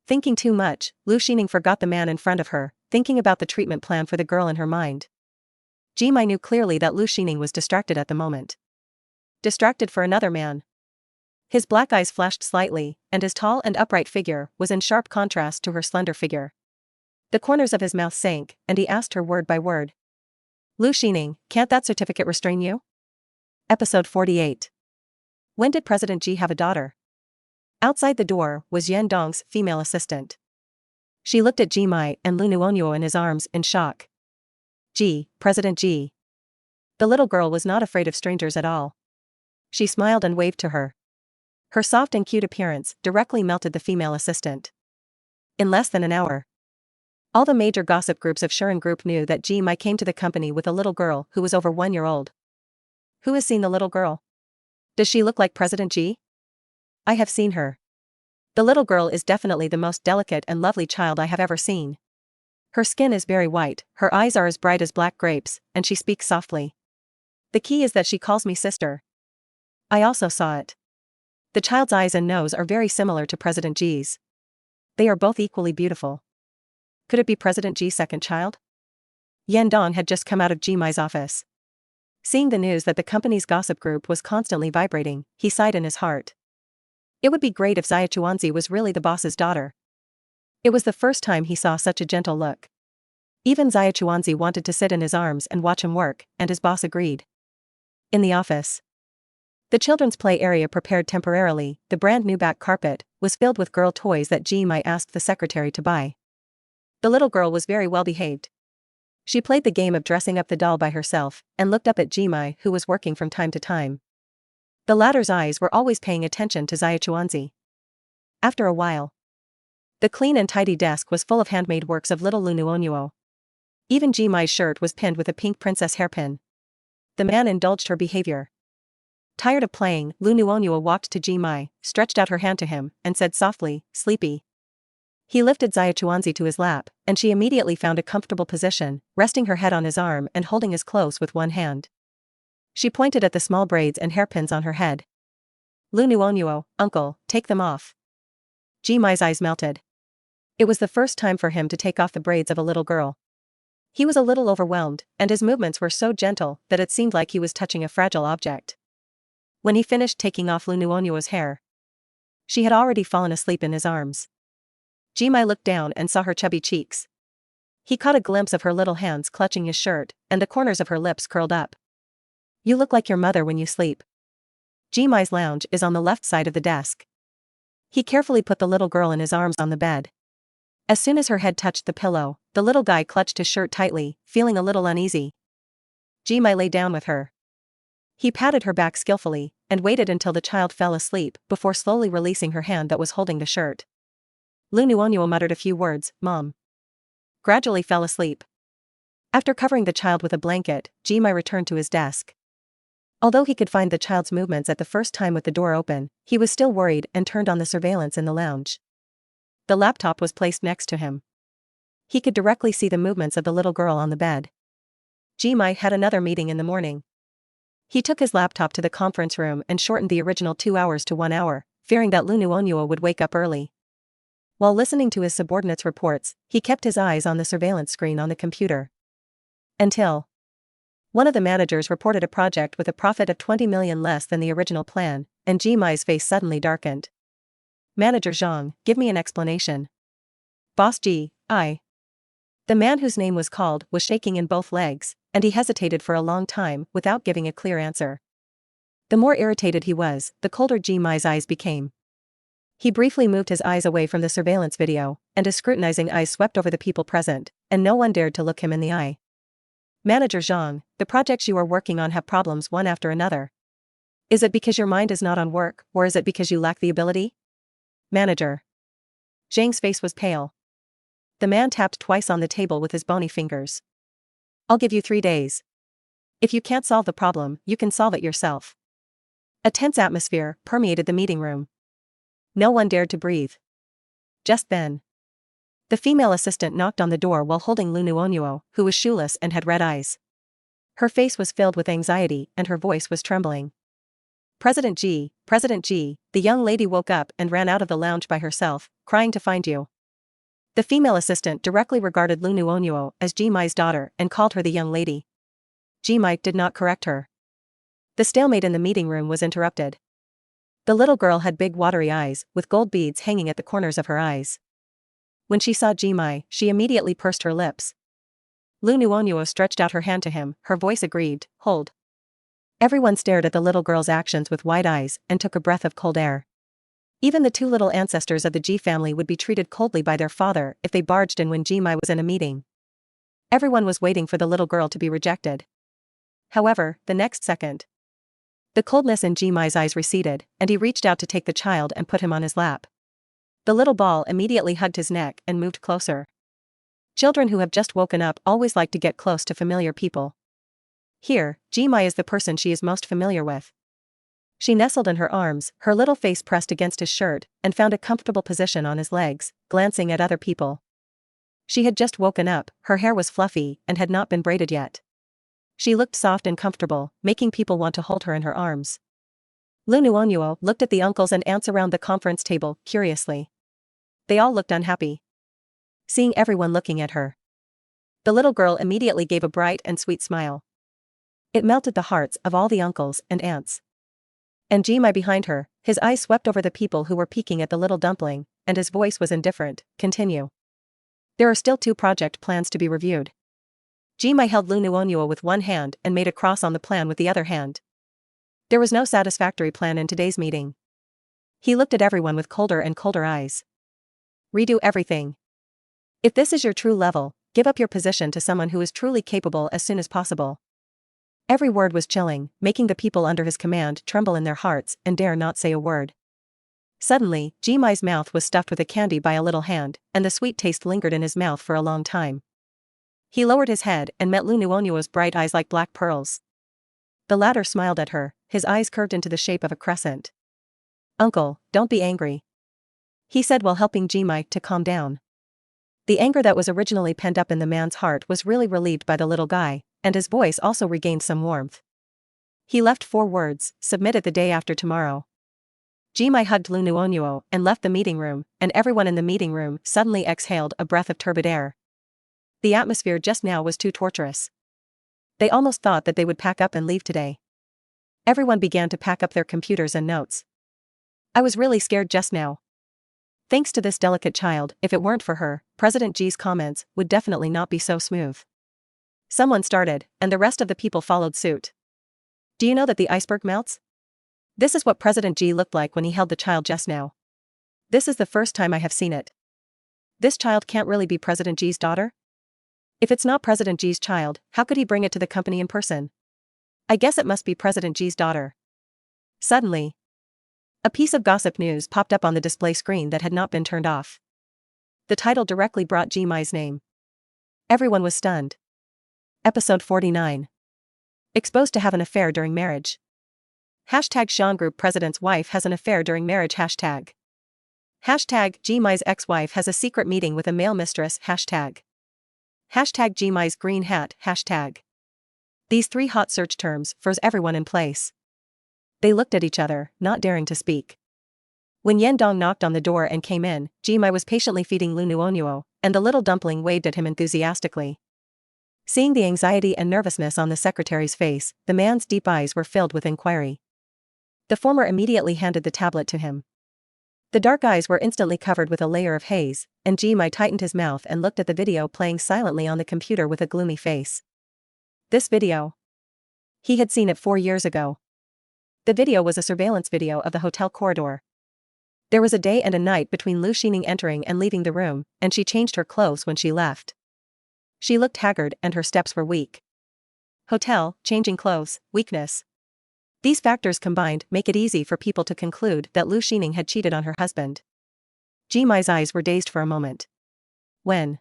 Thinking too much, Lu Xining forgot the man in front of her, thinking about the treatment plan for the girl in her mind. Jimai knew clearly that Lu Xining was distracted at the moment. Distracted for another man. His black eyes flashed slightly, and his tall and upright figure was in sharp contrast to her slender figure. The corners of his mouth sank, and he asked her word by word. Lu Xining, can't that certificate restrain you? Episode 48. When did President Ji have a daughter? Outside the door was Yan Dong's female assistant. She looked at Jimai and Lu Nuonyuo in his arms in shock. Ji, President Ji. The little girl was not afraid of strangers at all. She smiled and waved to her. Her soft and cute appearance directly melted the female assistant. In less than an hour, all the major gossip groups of Shuren Group knew that Ji Mai came to the company with a little girl who was over 1 year old. Who has seen the little girl? Does she look like President Ji? I have seen her. The little girl is definitely the most delicate and lovely child I have ever seen. Her skin is very white, her eyes are as bright as black grapes, and she speaks softly. The key is that she calls me sister. I also saw it. The child's eyes and nose are very similar to President Ji's. They are both equally beautiful. Could it be President Ji's second child? Yan Dong had just come out of Ji Mai's office. Seeing the news that the company's gossip group was constantly vibrating, he sighed in his heart. It would be great if Xia Chuanzi was really the boss's daughter. It was the first time he saw such a gentle look. Even Xia Chuanzi wanted to sit in his arms and watch him work, and his boss agreed. In the office, the children's play area prepared temporarily, the brand new back carpet, was filled with girl toys that Ji Mai asked the secretary to buy. The little girl was very well behaved. She played the game of dressing up the doll by herself, and looked up at Ji Mai, who was working from time to time. The latter's eyes were always paying attention to Xia Chuanzi. After a while, the clean and tidy desk was full of handmade works of little Lu Nuonuo. Even Ji Mai's shirt was pinned with a pink princess hairpin. The man indulged her behavior. Tired of playing, Lu Nuonuo walked to Ji Mai, stretched out her hand to him, and said softly, "Sleepy." He lifted Xia Chuanzi to his lap, and she immediately found a comfortable position, resting her head on his arm and holding his clothes with one hand. She pointed at the small braids and hairpins on her head. "Lu Nuonuo, uncle, take them off." Ji Mai's eyes melted. It was the first time for him to take off the braids of a little girl. He was a little overwhelmed, and his movements were so gentle that it seemed like he was touching a fragile object. When he finished taking off Lu Nuonuo's hair, she had already fallen asleep in his arms. Ji Mai looked down and saw her chubby cheeks. He caught a glimpse of her little hands clutching his shirt, and the corners of her lips curled up. "You look like your mother when you sleep." Ji Mai's lounge is on the left side of the desk. He carefully put the little girl in his arms on the bed. As soon as her head touched the pillow, the little guy clutched his shirt tightly, feeling a little uneasy. Ji Mai lay down with her. He patted her back skillfully, and waited until the child fell asleep before slowly releasing her hand that was holding the shirt. Lu Nuonuo muttered a few words, "Mom." Gradually fell asleep. After covering the child with a blanket, Ji Mai returned to his desk. Although he could find the child's movements at the first time with the door open, he was still worried and turned on the surveillance in the lounge. The laptop was placed next to him. He could directly see the movements of the little girl on the bed. Ji Mai had another meeting in the morning. He took his laptop to the conference room and shortened the original 2 hours to 1 hour, fearing that Lu Nuonuo would wake up early. While listening to his subordinates' reports, he kept his eyes on the surveillance screen on the computer. Until one of the managers reported a project with a profit of 20 million less than the original plan, and Ji Mai's face suddenly darkened. "Manager Zhang, give me an explanation." "Boss Ji, I." The man whose name was called was shaking in both legs, and he hesitated for a long time without giving a clear answer. The more irritated he was, the colder Ji Mai's eyes became. He briefly moved his eyes away from the surveillance video, and his scrutinizing eyes swept over the people present, and no one dared to look him in the eye. "Manager Zhang, the projects you are working on have problems one after another. Is it because your mind is not on work, or is it because you lack the ability?" "Manager." Zhang's face was pale. The man tapped twice on the table with his bony fingers. "I'll give you 3 days. If you can't solve the problem, you can solve it yourself." A tense atmosphere permeated the meeting room. No one dared to breathe. Just then, the female assistant knocked on the door while holding Lu Nuonuo, who was shoeless and had red eyes. Her face was filled with anxiety and her voice was trembling. President Ji, the young lady woke up and ran out of the lounge by herself, crying to find you." The female assistant directly regarded Lu Nuonuo as Ji Mai's daughter and called her the young lady. Ji Mai did not correct her. The stalemate in the meeting room was interrupted. The little girl had big watery eyes, with gold beads hanging at the corners of her eyes. When she saw Ji Mai, she immediately pursed her lips. Lu Nuonuo stretched out her hand to him, her voice aggrieved, "Hold." Everyone stared at the little girl's actions with wide eyes and took a breath of cold air. Even the 2 little ancestors of the Ji family would be treated coldly by their father if they barged in when Ji Mai was in a meeting. Everyone was waiting for the little girl to be rejected. However, the next second, The coldness in Jimai's eyes receded, and he reached out to take the child and put him on his lap. The little ball immediately hugged his neck and moved closer. Children who have just woken up always like to get close to familiar people. Here, Jimai is the person she is most familiar with. She nestled in her arms, her little face pressed against his shirt, and found a comfortable position on his legs, glancing at other people. She had just woken up, her hair was fluffy, and had not been braided yet. She looked soft and comfortable, making people want to hold her in her arms. Lunuonuo looked at the uncles and aunts around the conference table, curiously. They all looked unhappy. Seeing everyone looking at her, the little girl immediately gave a bright and sweet smile. It melted the hearts of all the uncles and aunts. And Jimai behind her, his eyes swept over the people who were peeking at the little dumpling, and his voice was indifferent. Continue. There are still 2 project plans to be reviewed. Jimai held Lunuonuo with one hand and made a cross on the plan with the other hand. There was no satisfactory plan in today's meeting. He looked at everyone with colder and colder eyes. Redo everything. If this is your true level, give up your position to someone who is truly capable as soon as possible. Every word was chilling, making the people under his command tremble in their hearts and dare not say a word. Suddenly, Jimai's mouth was stuffed with a candy by a little hand, and the sweet taste lingered in his mouth for a long time. He lowered his head and met Lunuonuo's bright eyes like black pearls. The latter smiled at her, his eyes curved into the shape of a crescent. Uncle, don't be angry, he said while helping Jimai to calm down. The anger that was originally pent up in the man's heart was really relieved by the little guy, and his voice also regained some warmth. He left 4 words: submit it the day after tomorrow. Jimai hugged Lunuonuo and left the meeting room, and everyone in the meeting room suddenly exhaled a breath of turbid air. The atmosphere just now was too torturous. They almost thought that they would pack up and leave today. Everyone began to pack up their computers and notes. I was really scared just now. Thanks to this delicate child, if it weren't for her, President G's comments would definitely not be so smooth. Someone started, and the rest of the people followed suit. Do you know that the iceberg melts? This is what President G looked like when he held the child just now. This is the first time I have seen it. This child can't really be President G's daughter? If it's not President G's child, how could he bring it to the company in person? I guess it must be President G's daughter. Suddenly, a piece of gossip news popped up on the display screen that had not been turned off. The title directly brought Jimai's name. Everyone was stunned. Episode 49. Exposed to have an affair during marriage. Hashtag Sean Group President's wife has an affair during marriage. Hashtag Jimai's ex-wife has a secret meeting with a male mistress. Hashtag Jimai's green hat. Hashtag. These 3 hot search terms froze everyone in place. They looked at each other, not daring to speak. When Yendong knocked on the door and came in, Jimai was patiently feeding Lunuonuo, and the little dumpling waved at him enthusiastically. Seeing the anxiety and nervousness on the secretary's face, the man's deep eyes were filled with inquiry. The former immediately handed the tablet to him. The dark eyes were instantly covered with a layer of haze, and Jimai tightened his mouth and looked at the video playing silently on the computer with a gloomy face. This video. He had seen it 4 years ago. The video was a surveillance video of the hotel corridor. There was a day and a night between Lu Xining entering and leaving the room, and she changed her clothes when she left. She looked haggard and her steps were weak. Hotel, changing clothes, weakness. These factors combined make it easy for people to conclude that Lu Xining had cheated on her husband. Jimai's eyes were dazed for a moment. When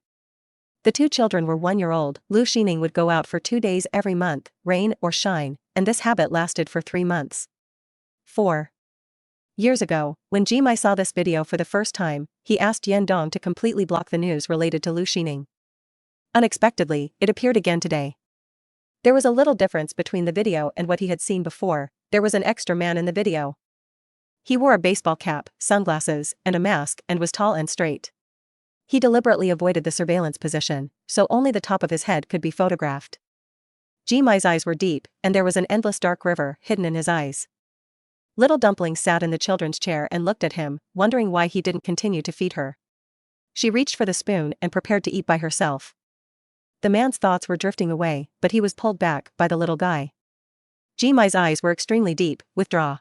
the 2 children were 1 year old, Lu Xining would go out for 2 days every month, rain or shine, and this habit lasted for 3 months. 4 years ago, when Jimai saw this video for the first time, he asked Yendong to completely block the news related to Lu Xining. Unexpectedly, it appeared again today. There was a little difference between the video and what he had seen before. There was an extra man in the video. He wore a baseball cap, sunglasses, and a mask and was tall and straight. He deliberately avoided the surveillance position, so only the top of his head could be photographed. Jimai's eyes were deep, and there was an endless dark river hidden in his eyes. Little Dumpling sat in the children's chair and looked at him, wondering why he didn't continue to feed her. She reached for the spoon and prepared to eat by herself. The man's thoughts were drifting away, but he was pulled back by the little guy. Jimai's eyes were extremely deep. Withdraw.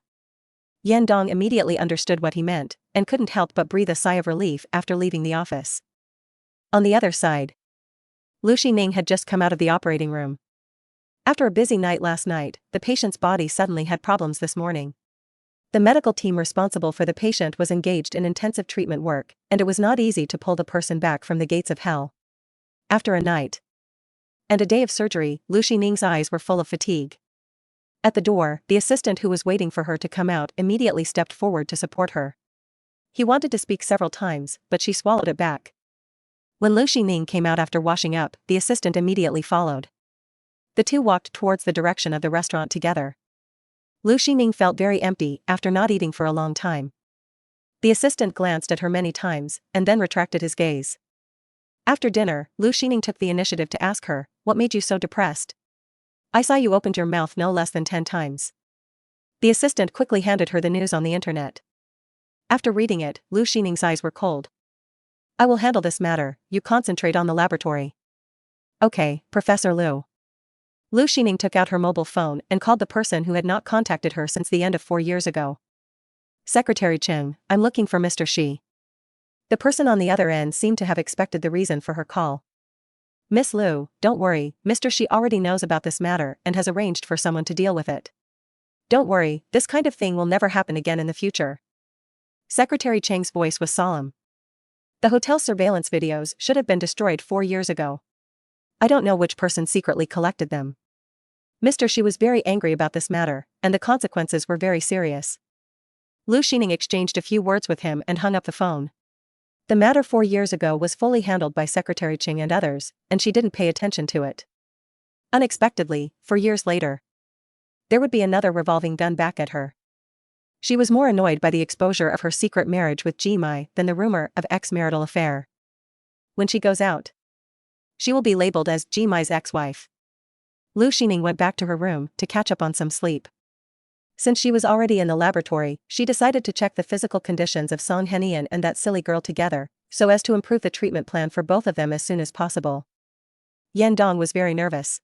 Yendong immediately understood what he meant, and couldn't help but breathe a sigh of relief after leaving the office. On the other side, Lu Xining had just come out of the operating room. After a busy night last night, the patient's body suddenly had problems this morning. The medical team responsible for the patient was engaged in intensive treatment work, and it was not easy to pull the person back from the gates of hell. After a night and a day of surgery, Lu Xining's eyes were full of fatigue. At the door, the assistant who was waiting for her to come out immediately stepped forward to support her. He wanted to speak several times, but she swallowed it back. When Lu Xining came out after washing up, the assistant immediately followed. The two walked towards the direction of the restaurant together. Lu Xining felt very empty after not eating for a long time. The assistant glanced at her many times, and then retracted his gaze. After dinner, Lu Xining took the initiative to ask her, "What made you so depressed? I saw you opened your mouth no less than 10 times. The assistant quickly handed her the news on the internet. After reading it, Lu Xining's eyes were cold. "I will handle this matter, you concentrate on the laboratory." "Okay, Professor Lu." Lu Xining took out her mobile phone and called the person who had not contacted her since the end of 4 years ago. "Secretary Cheng, I'm looking for Mr. Shi." The person on the other end seemed to have expected the reason for her call. "Miss Lu, don't worry, Mr. Shi already knows about this matter and has arranged for someone to deal with it. Don't worry, this kind of thing will never happen again in the future." Secretary Cheng's voice was solemn. "The hotel surveillance videos should have been destroyed 4 years ago. I don't know which person secretly collected them. Mr. Shi was very angry about this matter, and the consequences were very serious." Lu Xining exchanged a few words with him and hung up the phone. The matter 4 years ago was fully handled by Secretary Cheng and others, and she didn't pay attention to it. Unexpectedly, 4 years later, there would be another revolving gun back at her. She was more annoyed by the exposure of her secret marriage with Ji Mai than the rumor of extramarital affair. When she goes out, she will be labeled as Ji Mai's ex-wife. Lu Xining went back to her room to catch up on some sleep. Since she was already in the laboratory, she decided to check the physical conditions of Song Henian and that silly girl together, so as to improve the treatment plan for both of them as soon as possible. Yan Dong was very nervous.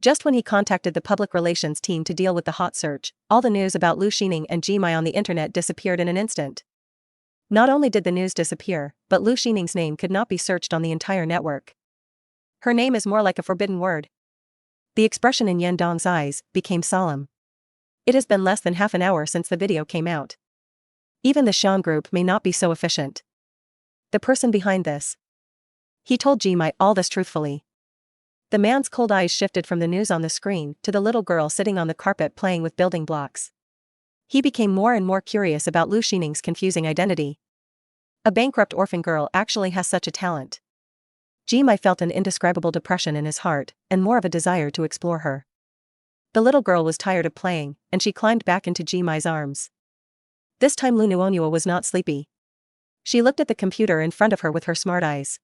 Just when he contacted the public relations team to deal with the hot search, all the news about Lu Xining and Ji Mai on the internet disappeared in an instant. Not only did the news disappear, but Lu Xining's name could not be searched on the entire network. Her name is more like a forbidden word. The expression in Yan Dong's eyes became solemn. It has been less than half an hour since the video came out. Even the Shan group may not be so efficient. The person behind this. He told Ji Mai all this truthfully. The man's cold eyes shifted from the news on the screen to the little girl sitting on the carpet playing with building blocks. He became more and more curious about Lu Xining's confusing identity. A bankrupt orphan girl actually has such a talent. Ji Mai felt an indescribable depression in his heart, and more of a desire to explore her. The little girl was tired of playing, and she climbed back into Ji Mai's arms. This time Lu Nuonyuo was not sleepy. She looked at the computer in front of her with her smart eyes.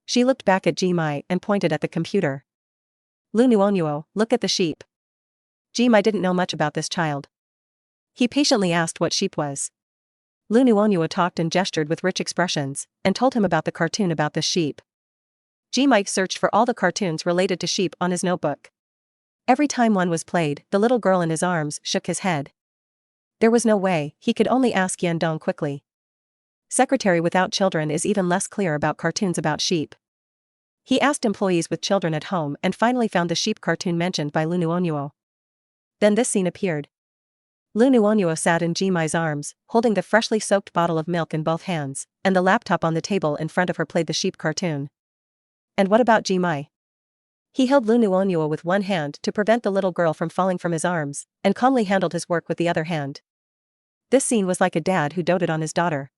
She looked back at Ji Mai and pointed at the computer. "Lu Nuonyuo, look at the sheep." Ji Mai didn't know much about this child. He patiently asked what sheep was. Lu Nuonyuo talked and gestured with rich expressions, and told him about the cartoon about this sheep. Ji Mai searched for all the cartoons related to sheep on his notebook. Every time one was played, the little girl in his arms shook his head. There was no way, he could only ask Yan Dong quickly. Secretary without children is even less clear about cartoons about sheep. He asked employees with children at home and finally found the sheep cartoon mentioned by Lu Nuonyuo. Then this scene appeared. Lu Nuonyuo sat in Ji Mai's arms, holding the freshly soaked bottle of milk in both hands, and the laptop on the table in front of her played the sheep cartoon. And what about Ji Mai? He held Lu Nuonyuo with one hand to prevent the little girl from falling from his arms, and calmly handled his work with the other hand. This scene was like a dad who doted on his daughter.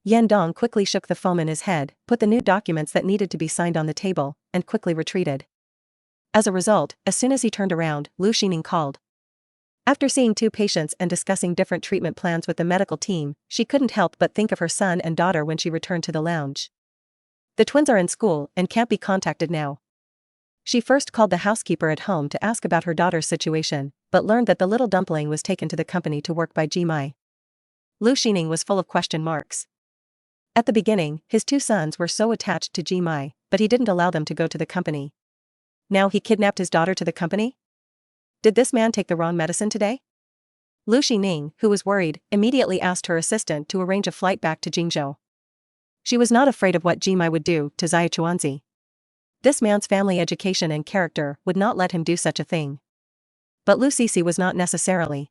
Yan Dong quickly shook the foam in his head, put the new documents that needed to be signed on the table, and quickly retreated. As a result, as soon as he turned around, Lu Xining called. After seeing 2 patients and discussing different treatment plans with the medical team, she couldn't help but think of her son and daughter when she returned to the lounge. The twins are in school and can't be contacted now. She first called the housekeeper at home to ask about her daughter's situation, but learned that the little dumpling was taken to the company to work by Ji Mai. Lu Xining was full of question marks. At the beginning, his 2 sons were so attached to Ji Mai, but he didn't allow them to go to the company. Now he kidnapped his daughter to the company? Did this man take the wrong medicine today? Lu Xining, who was worried, immediately asked her assistant to arrange a flight back to Jingzhou. She was not afraid of what Ji Mai would do to Zaya Chuanzi. This man's family education and character would not let him do such a thing. But Lu Cixi was not necessarily.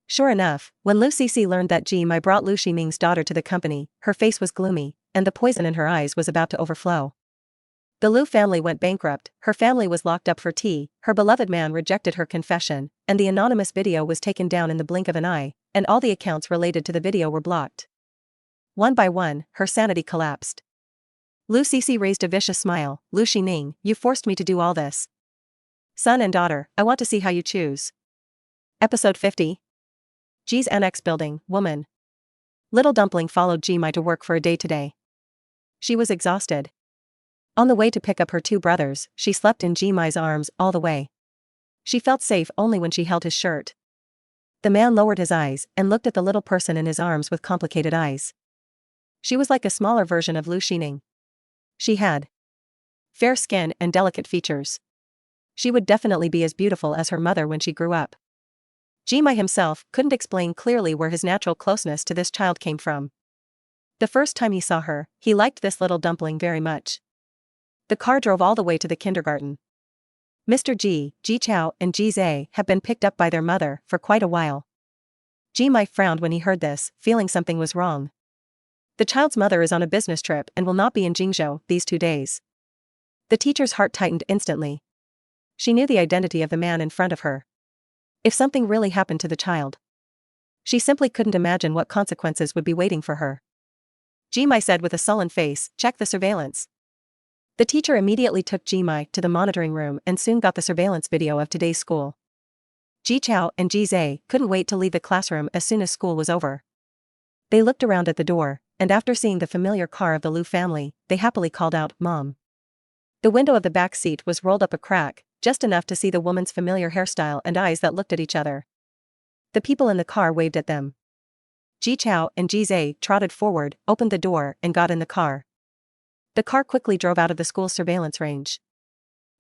Sure enough, when Lu Cixi learned that Ji Mai brought Lu Xining's daughter to the company, her face was gloomy, and the poison in her eyes was about to overflow. The Lu family went bankrupt, her family was locked up for tea, her beloved man rejected her confession, and the anonymous video was taken down in the blink of an eye, and all the accounts related to the video were blocked. One by one, her sanity collapsed. Lu Cixi raised a vicious smile. Lu Xining, you forced me to do all this. Son and daughter, I want to see how you choose. Episode 50. Ji's Annex Building, Woman. Little Dumpling followed Ji Mai to work for a day today. She was exhausted. On the way to pick up her two brothers, she slept in Ji Mai's arms all the way. She felt safe only when she held his shirt. The man lowered his eyes and looked at the little person in his arms with complicated eyes. She was like a smaller version of Lu Xining. She had fair skin and delicate features. She would definitely be as beautiful as her mother when she grew up. Ji Mai himself couldn't explain clearly where his natural closeness to this child came from. The first time he saw her, he liked this little dumpling very much. The car drove all the way to the kindergarten. Mr. Ji, Ji Chao, and Ji Zhe have been picked up by their mother for quite a while. Ji Mai frowned when he heard this, feeling something was wrong. The child's mother is on a business trip and will not be in Jingzhou these 2 days. The teacher's heart tightened instantly. She knew the identity of the man in front of her. If something really happened to the child, she simply couldn't imagine what consequences would be waiting for her. Ji Mai said with a sullen face, "Check the surveillance." The teacher immediately took Ji Mai to the monitoring room and soon got the surveillance video of today's school. Ji Chao and Ji Zhe couldn't wait to leave the classroom as soon as school was over. They looked around at the door, and after seeing the familiar car of the Lu family, they happily called out, "Mom." The window of the back seat was rolled up a crack, just enough to see the woman's familiar hairstyle and eyes that looked at each other. The people in the car waved at them. Ji Chao and Ji Zhe trotted forward, opened the door, and got in the car. The car quickly drove out of the school's surveillance range.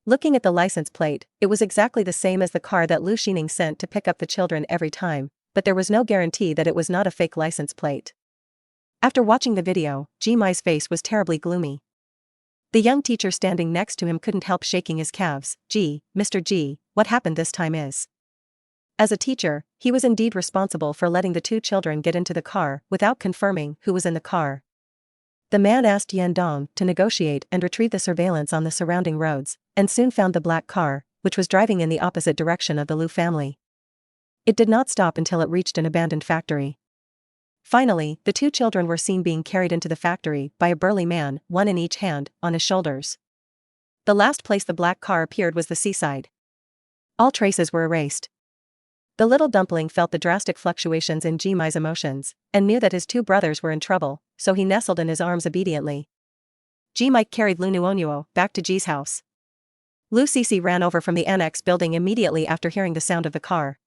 Looking at the license plate, it was exactly the same as the car that Lu Xining sent to pick up the children every time, but there was no guarantee that it was not a fake license plate. After watching the video, Ji Mai's face was terribly gloomy. The young teacher standing next to him couldn't help shaking his calves. Mr. Ji, what happened this time is. As a teacher, he was indeed responsible for letting the two children get into the car without confirming who was in the car. The man asked Yan Dong to negotiate and retrieve the surveillance on the surrounding roads, and soon found the black car, which was driving in the opposite direction of the Lu family. It did not stop until it reached an abandoned factory. Finally, the two children were seen being carried into the factory by a burly man, one in each hand, on his shoulders. The last place the black car appeared was the seaside. All traces were erased. The little dumpling felt the drastic fluctuations in Ji Mai's emotions, and knew that his two brothers were in trouble, so he nestled in his arms obediently. Ji Mai carried Lu Nuonyuo back to Ji's house. Lu Cixi ran over from the annex building immediately after hearing the sound of the car.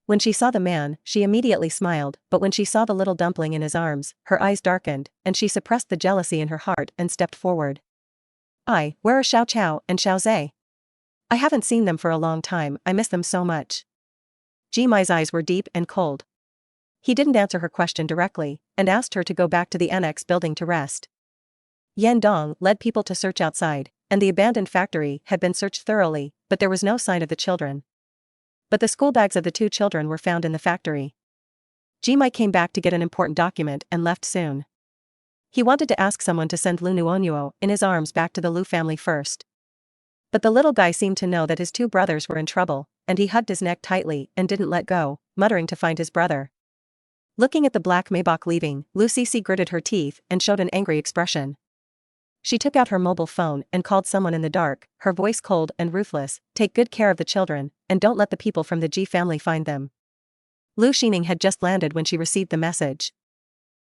When she saw the man, she immediately smiled, but when she saw the little dumpling in his arms, her eyes darkened, and she suppressed the jealousy in her heart and stepped forward. Where are Xiao Chao and Xiao Zhe? I haven't seen them for a long time, I miss them so much. Ji Mai's eyes were deep and cold. He didn't answer her question directly, and asked her to go back to the annex building to rest. Yan Dong led people to search outside, and the abandoned factory had been searched thoroughly, but there was no sign of the children. But the school bags of the two children were found in the factory. Ji Mai came back to get an important document and left soon. He wanted to ask someone to send Lu Nuonyuo in his arms back to the Lu family first. But the little guy seemed to know that his two brothers were in trouble, and he hugged his neck tightly and didn't let go, muttering to find his brother. Looking at the black Maybach leaving, Lu Cixi gritted her teeth and showed an angry expression. She took out her mobile phone and called someone in the dark, her voice cold and ruthless, "Take good care of the children, and don't let the people from the Ji family find them." Lu Xining had just landed when she received the message.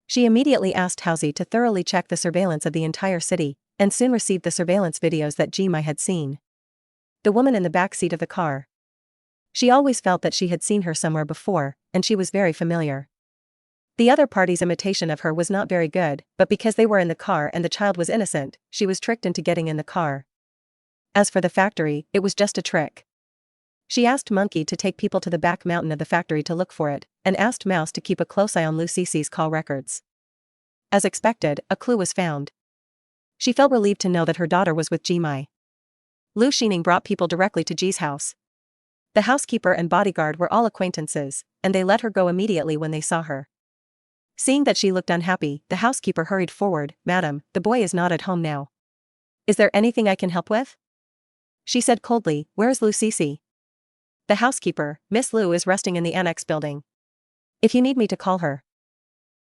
She immediately asked Haozi to thoroughly check the surveillance of the entire city, and soon received the surveillance videos that Ji Mai had seen. The woman in the back seat of the car. She always felt that she had seen her somewhere before, and she was very familiar. The other party's imitation of her was not very good, but because they were in the car and the child was innocent, she was tricked into getting in the car. As for the factory, it was just a trick. She asked Monkey to take people to the back mountain of the factory to look for it, and asked Mouse to keep a close eye on Lu Cixi's call records. As expected, a clue was found. She felt relieved to know that her daughter was with Jimai. Lu Xining brought people directly to Ji's house. The housekeeper and bodyguard were all acquaintances, and they let her go immediately when they saw her. Seeing that she looked unhappy, the housekeeper hurried forward. "Madam, the boy is not at home now. Is there anything I can help with?" She said coldly. "Where's Lu Cici?" The housekeeper, "Miss Lu is resting in the annex building. If you need me to call her."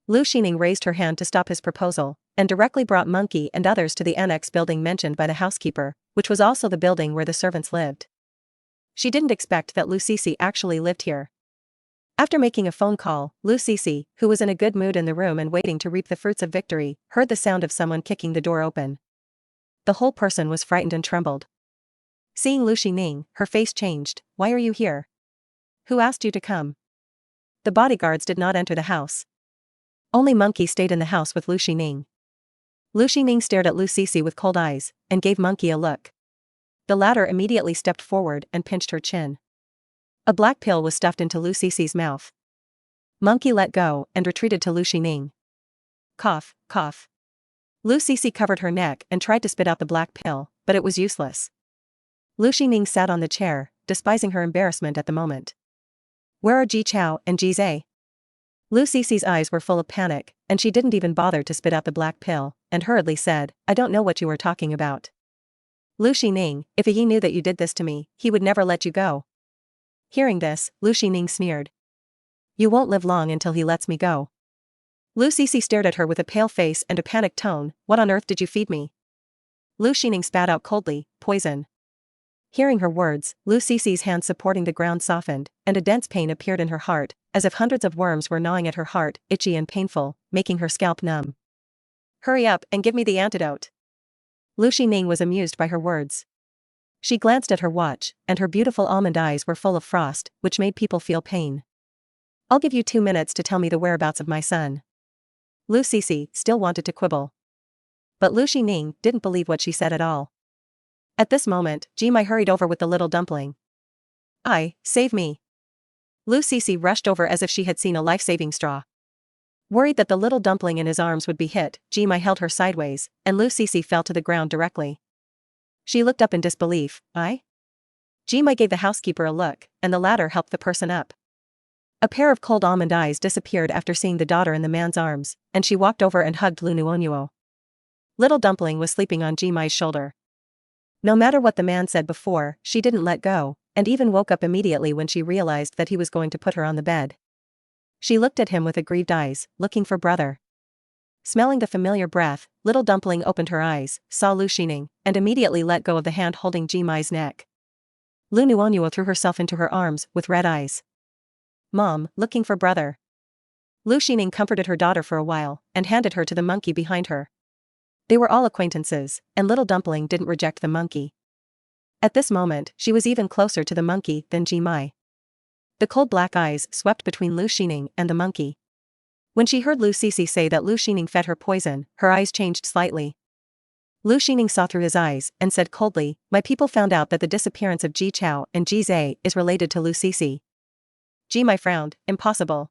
Lu Xining raised her hand to stop his proposal, and directly brought Monkey and others to the annex building mentioned by the housekeeper, which was also the building where the servants lived. She didn't expect that Lu Cici actually lived here. After making a phone call, Lu Cici, who was in a good mood in the room and waiting to reap the fruits of victory, heard the sound of someone kicking the door open. The whole person was frightened and trembled. Seeing Lu Xining, her face changed. "Why are you here? Who asked you to come?" The bodyguards did not enter the house. Only Monkey stayed in the house with Lu Xining. Lu Xining stared at Lu Cici with cold eyes, and gave Monkey a look. The latter immediately stepped forward and pinched her chin. A black pill was stuffed into Lu Cici's mouth. Monkey let go and retreated to Lu Xining. Cough, cough. Lu Cici covered her neck and tried to spit out the black pill, but it was useless. Lu Xining sat on the chair, despising her embarrassment at the moment. "Where are Ji Chao and Ji Zhe?" Lu Cici's eyes were full of panic, and she didn't even bother to spit out the black pill, and hurriedly said, "I don't know what you are talking about." "Lu Xining, if he knew that you did this to me, he would never let you go." Hearing this, Lu Xining sneered. "You won't live long until he lets me go." Lu Cici stared at her with a pale face and a panicked tone. "What on earth did you feed me?" Lu Xining spat out coldly, "Poison." Hearing her words, Lu Cici's hand supporting the ground softened, and a dense pain appeared in her heart, as if hundreds of worms were gnawing at her heart, itchy and painful, making her scalp numb. "Hurry up and give me the antidote." Lu Xining was amused by her words. She glanced at her watch, and her beautiful almond eyes were full of frost, which made people feel pain. "I'll give you 2 minutes to tell me the whereabouts of my son." Lu Cici still wanted to quibble. But Lu Xining didn't believe what she said at all. At this moment, Jimai hurried over with the little dumpling. Save me." Lu Cici rushed over as if she had seen a life-saving straw. Worried that the little dumpling in his arms would be hit, Jimai held her sideways, and Lu Cici fell to the ground directly. She looked up in disbelief. "I?" Jimai gave the housekeeper a look, and the latter helped the person up. A pair of cold almond eyes disappeared after seeing the daughter in the man's arms, and she walked over and hugged Lu Nuonuo. Little dumpling was sleeping on Jimai's shoulder. No matter what the man said before, she didn't let go, and even woke up immediately when she realized that he was going to put her on the bed. She looked at him with aggrieved eyes, looking for brother. Smelling the familiar breath, little dumpling opened her eyes, saw Lu Xining, and immediately let go of the hand holding Jimai's neck. Lu Nuonuo threw herself into her arms, with red eyes. "Mom, looking for brother." Lu Xining comforted her daughter for a while, and handed her to the monkey behind her. They were all acquaintances, and little dumpling didn't reject the monkey. At this moment, she was even closer to the monkey than Jimai. The cold black eyes swept between Lu Xining and the monkey. When she heard Lu Cici say that Lu Xining fed her poison, her eyes changed slightly. Lu Xining saw through his eyes and said coldly, "My people found out that the disappearance of Ji Chao and Ji Zhe is related to Lu Cici." Jimai frowned. "Impossible.